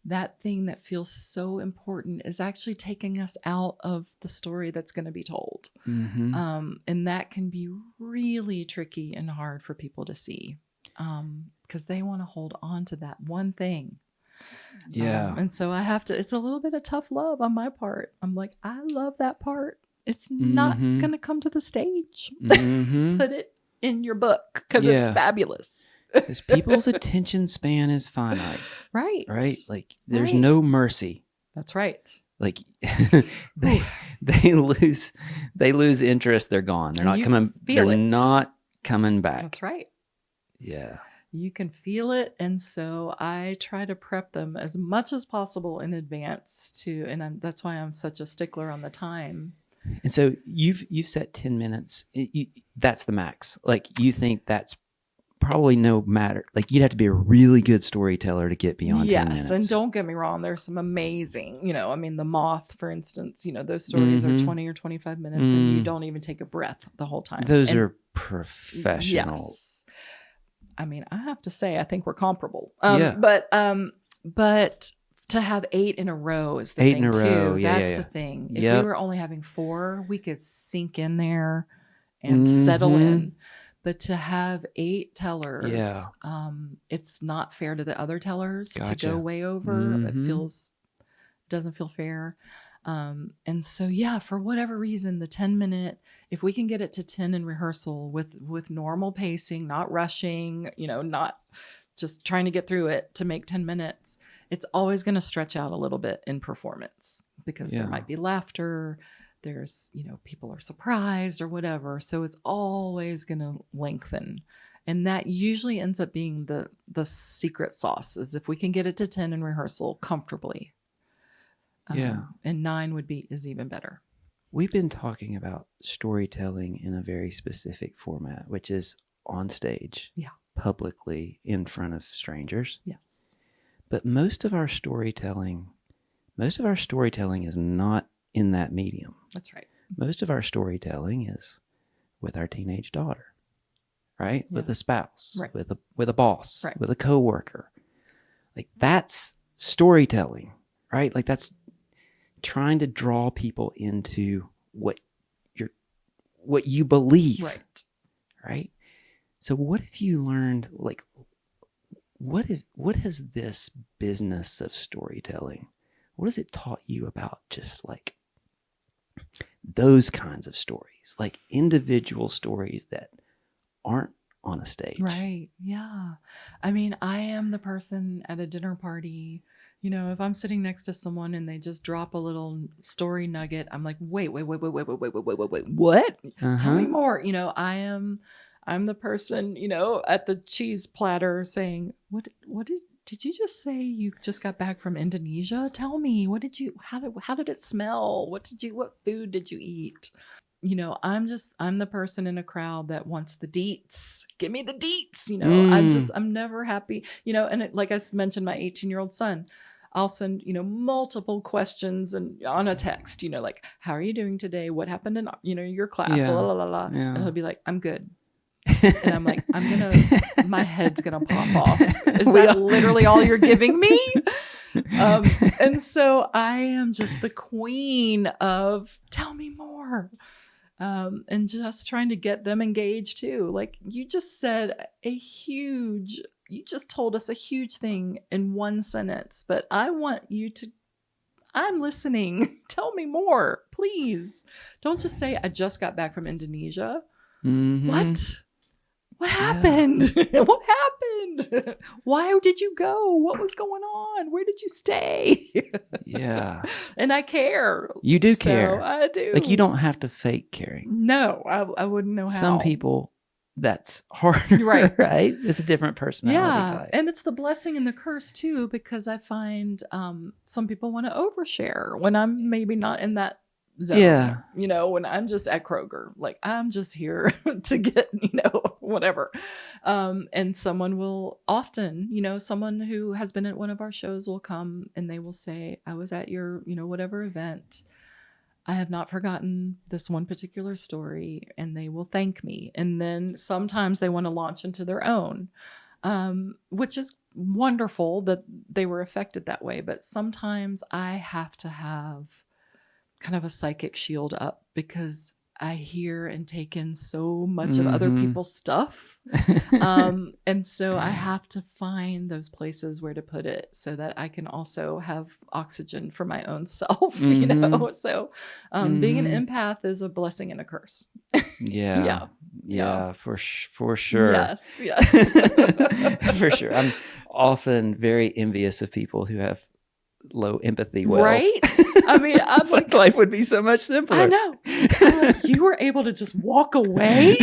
that thing that feels so important is actually taking us out of the story that's going to be told. And that can be really tricky and hard for people to see because they want to hold on to that one thing. Yeah. And so it's a little bit of tough love on my part. I'm like, I love that part. It's not going to come to the stage. Put it in your book because it's fabulous. Because people's attention span is finite, Right. right? Like there's Right. no mercy. That's right. Like they lose interest. They're gone. They're And not you coming. feel They're it. not coming back. That's right. Yeah. You can feel it. And so I try to prep them as much as possible in advance that's why I'm such a stickler on the time. And so you've set 10 minutes. That's the max. Like you think that's probably no matter. Like you'd have to be a really good storyteller to get beyond 10 minutes. Yes, and don't get me wrong, there's some amazing, The Moth, for instance, those stories are 20 or 25 minutes and you don't even take a breath the whole time. Those are professional. Yes. I mean, I have to say, I think we're comparable. Yeah. But to have 8 in a row is the thing too. That's the thing. If we were only having 4, we could sink in there and settle in. But to have 8 tellers, it's not fair to the other tellers to go way over. It doesn't feel fair. And so, for whatever reason, the 10-minute, if we can get it to 10 in rehearsal with normal pacing, not rushing, not just trying to get through it to make 10 minutes, it's always going to stretch out a little bit in performance because there might be laughter. There's, people are surprised or whatever. So it's always going to lengthen. And that usually ends up being the secret sauce is if we can get it to 10 in rehearsal comfortably. And 9 is even better. We've been talking about storytelling in a very specific format, which is on stage, publicly in front of strangers. Yes. But most of our storytelling is not in that medium. That's right. Most of our storytelling is with our teenage daughter, right? Yeah. With a spouse, right. with a boss, right. with a coworker. Like that's storytelling, right? Like that's trying to draw people into what you believe, right? So what have you learned? Like, what has this business of storytelling? What has it taught you about just like those kinds of stories, like individual stories that aren't on a stage? Right. Yeah. I mean, I am the person at a dinner party, if I'm sitting next to someone and they just drop a little story nugget, I'm like, wait, what? Tell me more. I'm the person, at the cheese platter saying, what did you just say? You just got back from Indonesia? Tell me, how did it smell? What food did you eat? I'm the person in a crowd that wants the deets. Give me the deets. I'm never happy, and like I mentioned, my 18-year-old son, I'll send, multiple questions and on a text, like, how are you doing today? What happened in, your class? Yeah. La, la, la, la. Yeah. And he'll be like, I'm good. And I'm like, my head's going to pop off. Is that literally all you're giving me? And so I am just the queen of tell me more. And just trying to get them engaged too. Like you just said you just told us a huge thing in one sentence, but I'm listening. Tell me more, please. Don't just say, I just got back from Indonesia. Mm-hmm. What happened? Yeah. What happened? Why did you go? What was going on? Where did you stay? Yeah. And I care. You do care. I do. Like you don't have to fake caring. No, I wouldn't know how. Some people, that's harder, right? It's a different personality type. And it's the blessing and the curse too, because I find some people want to overshare when I'm maybe not in that zone. Yeah. When I'm just at Kroger, like I'm just here to get, whatever. And someone will often, someone who has been at one of our shows will come and they will say, I was at your, whatever event. I have not forgotten this one particular story, and they will thank me. And then sometimes they want to launch into their own, which is wonderful that they were affected that way. But sometimes I have to have kind of a psychic shield up because I hear and take in so much of other people's stuff. And so I have to find those places where to put it so that I can also have oxygen for my own self, So being an empath is a blessing and a curse. Yeah. Yeah, for sure. Yes, yes. For sure. I'm often very envious of people who have low empathy wells. Right? I mean, I'm It's like life would be so much simpler. I know. I'm like, you were able to just walk away?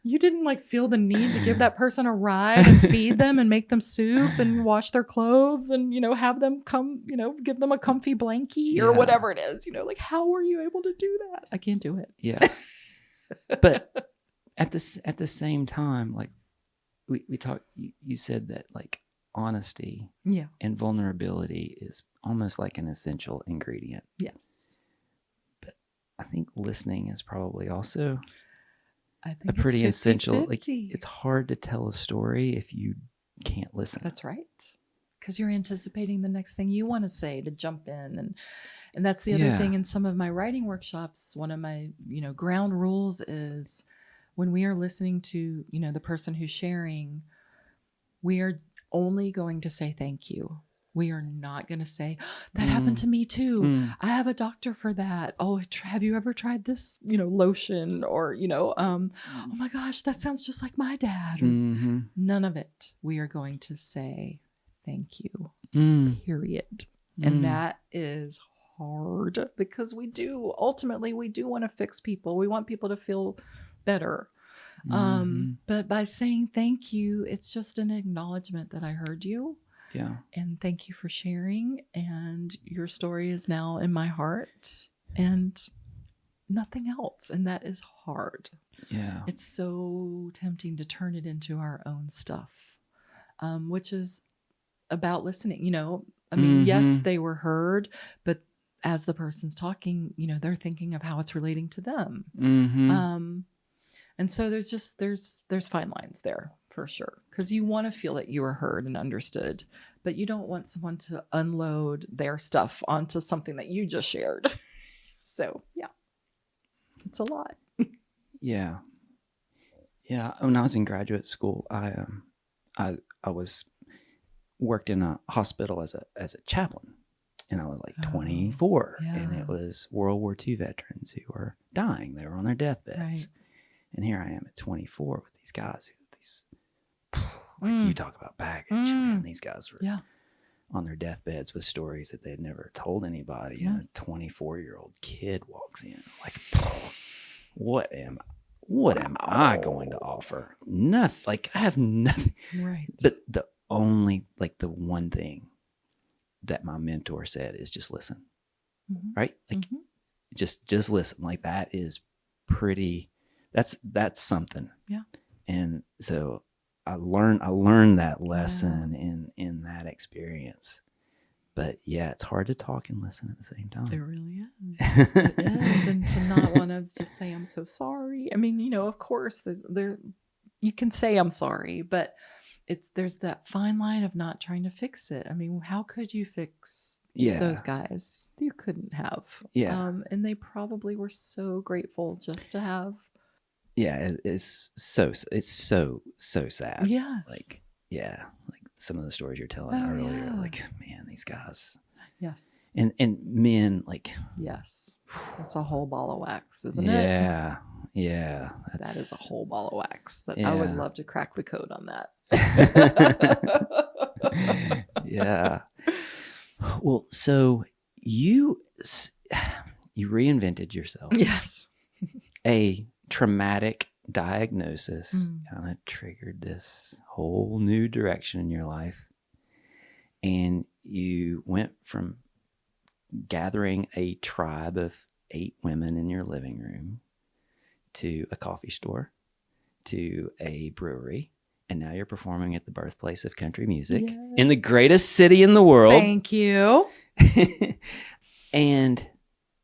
You didn't like feel the need to give that person a ride and feed them and make them soup and wash their clothes and, have them come, give them a comfy blankie or whatever it is, like how were you able to do that? I can't do it. Yeah. But at the same time, like we talked, you said that like honesty and vulnerability is almost like an essential ingredient. Yes. But I think listening is probably also I think a pretty it's 50-50. essential. Like it's hard to tell a story if you can't listen. That's right. Because you're anticipating the next thing you want to say to jump in. And that's the other thing in some of my writing workshops. One of my, ground rules is when we are listening to, the person who's sharing, we are only going to say thank you. We are not going to say, that happened to me too. I have a doctor for that. Oh, have you ever tried this, lotion or, oh my gosh, that sounds just like my dad. None of it. We are going to say thank you, period. And that is hard because ultimately we do want to fix people. We want people to feel better. But by saying thank you, it's just an acknowledgement that I heard you. Yeah. And thank you for sharing. And your story is now in my heart and nothing else. And that is hard. Yeah. It's so tempting to turn it into our own stuff, which is about listening. I mean, yes, they were heard, but as the person's talking, they're thinking of how it's relating to them. And so there's fine lines there for sure. Because you want to feel that you were heard and understood, but you don't want someone to unload their stuff onto something that you just shared. So yeah, it's a lot. Yeah. Yeah. When I was in graduate school, I was worked in a hospital as a chaplain, and I was like 24, and it was World War II veterans who were dying. They were on their deathbeds. Right. And here I am at 24 with these guys you talk about baggage, man. These guys were on their deathbeds with stories that they had never told anybody. Yes. And a 24-year-old kid walks in like, what am I going to offer? Nothing. Like I have nothing. Right. But the one thing that my mentor said is just listen. Right? Like just listen. Like that is pretty, that's something. Yeah. And so I learned that lesson in that experience. But yeah, it's hard to talk and listen at the same time. It really is. It is. And to not want to just say, I'm so sorry. I mean, of course there you can say I'm sorry, but there's that fine line of not trying to fix it. I mean, how could you fix those guys? You couldn't have. Yeah. And they probably were so grateful just to have. Yeah, it's so sad. Yes. Like some of the stories you're telling earlier, like, man, these guys. Yes. And men, like. Yes. It's a whole ball of wax, isn't it? Yeah. Yeah. That is a whole ball of wax that I would love to crack the code on that. Yeah. Well, so you reinvented yourself. Yes. A traumatic diagnosis kind of triggered this whole new direction in your life. And you went from gathering a tribe of 8 women in your living room to a coffee store to a brewery. And now you're performing at the birthplace of country music in the greatest city in the world. Thank you. And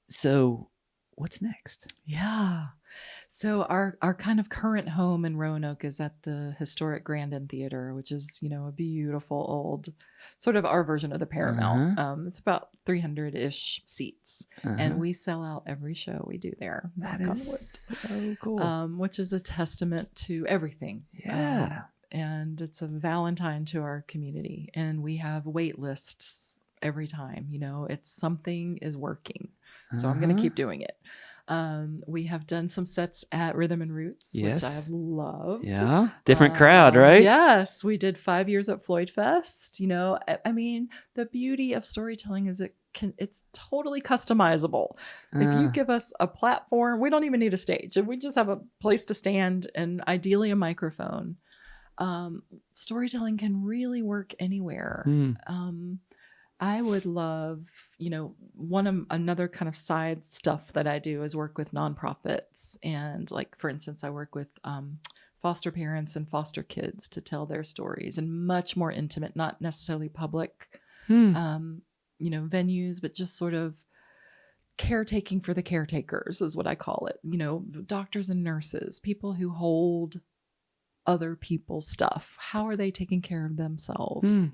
so what's next? Yeah. So our kind of current home in Roanoke is at the historic Grand Inn Theater, which is, a beautiful old, sort of our version of the Paramount. It's about 300-ish seats. And we sell out every show we do there. That is so cool. Which is a testament to everything. Yeah. And it's a Valentine to our community. And we have wait lists every time, it's something is working. So I'm going to keep doing it. We have done some sets at Rhythm and Roots, which I have loved. Yeah. Different crowd, right? Yes. We did 5 years at Floyd Fest. You know, I mean, the beauty of storytelling is it's totally customizable. If you give us a platform, we don't even need a stage. If we just have a place to stand and ideally a microphone, storytelling can really work anywhere. I would love, you know, another kind of side stuff that I do is work with nonprofits. And like, for instance, I work with foster parents and foster kids to tell their stories in much more intimate, not necessarily public, you know, venues, but just sort of caretaking for the caretakers is what I call it. You know, doctors and nurses, people who hold other people's stuff. How are they taking care of themselves?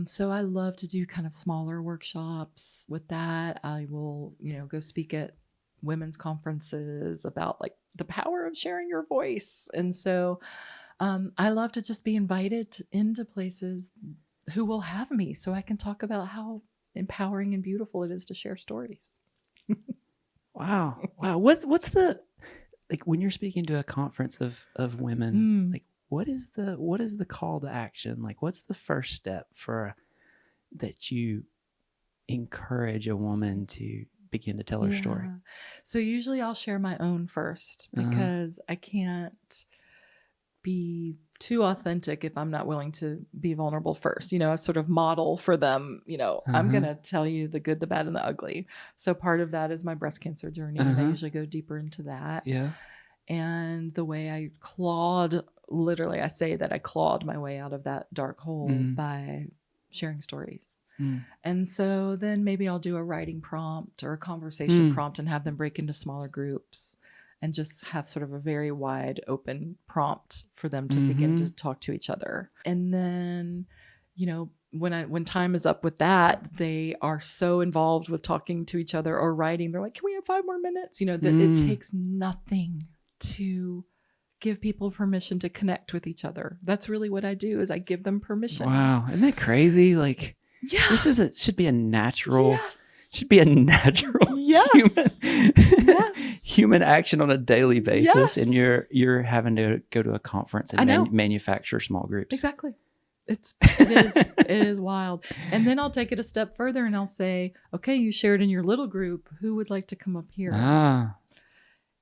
So I love to do kind of smaller workshops with that. I will, you know, go speak at women's conferences about like the power of sharing your voice. And so I love to just be invited into places who will have me so I can talk about how empowering and beautiful it is to share stories. Wow. What's the, like when you're speaking to a conference of women, like what is the call to action? Like what's the first step that you encourage a woman to begin to tell her story? So usually I'll share my own first because I can't be too authentic if I'm not willing to be vulnerable first, you know, a sort of model for them, you know, I'm going to tell you the good, the bad, and the ugly. So part of that is my breast cancer journey. And I usually go deeper into that. Yeah. And the way I literally, I say that I clawed my way out of that dark hole by sharing stories. And so then maybe I'll do a writing prompt or a conversation prompt and have them break into smaller groups and just have sort of a very wide open prompt for them to begin to talk to each other. And then, you know, when time is up with that, they are so involved with talking to each other or writing. They're like, can we have 5 more minutes? You know, that it takes nothing to give people permission to connect with each other. That's really what I do is I give them permission. Wow. Isn't that crazy? Like, should be a natural human action on a daily basis. And you're having to go to a conference and manufacture small groups. Exactly. It is wild. And then I'll take it a step further and I'll say, okay, you shared in your little group. Who would like to come up here?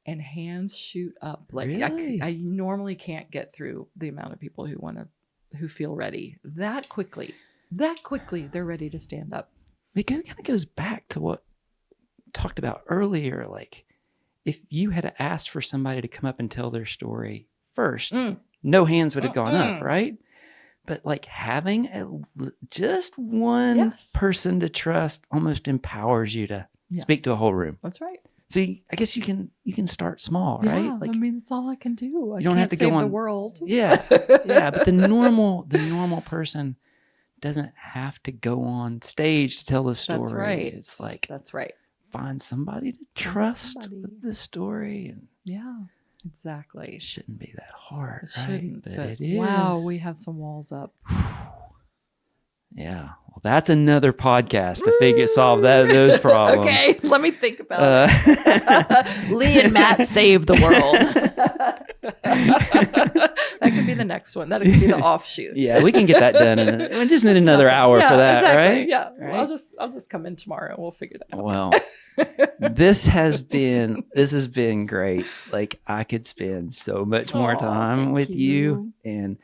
And hands shoot up. Like really? I normally can't get through the amount of people who feel ready that quickly. They're ready to stand up. It kind of goes back to what we talked about earlier. Like if you had asked for somebody to come up and tell their story first, no hands would have gone up, right? But like having just one person to trust almost empowers you to speak to a whole room. That's right. So I guess you can start small, right? Like, I mean, that's all I can do. I you don't can't have to save go on the world. Yeah. But the normal person doesn't have to go on stage to tell the story. That's right. It's like that's right. Find somebody to trust with the story. And exactly. It shouldn't be that hard. It shouldn't, but it is. Wow, we have some walls up. Yeah. Well, that's another podcast to solve those problems. Okay, let me think about it. Lee and Matt save the world. That could be the next one. That could be the offshoot. Yeah, we can get that done. We just need another hour for that, right? Yeah. Right? Well, I'll just come in tomorrow and we'll figure that out. Well, this has been great. Like I could spend so much more time with you, and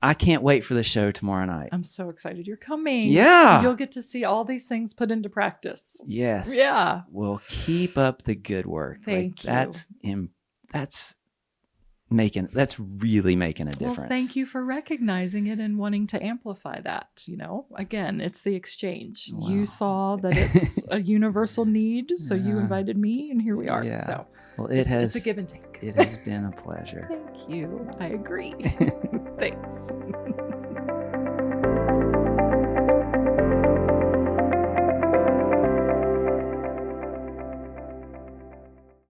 I can't wait for the show tomorrow night. I'm so excited you're coming. Yeah. You'll get to see all these things put into practice. Yes. Yeah. Well, keep up the good work. Thank you. That's really making a difference. Well, thank you for recognizing it and wanting to amplify that. You know, again, it's the exchange. Wow. You saw that it's a universal need, so you invited me, and here we are. Yeah. So, well, it's a give and take. It has been a pleasure. Thank you. I agree. Thanks.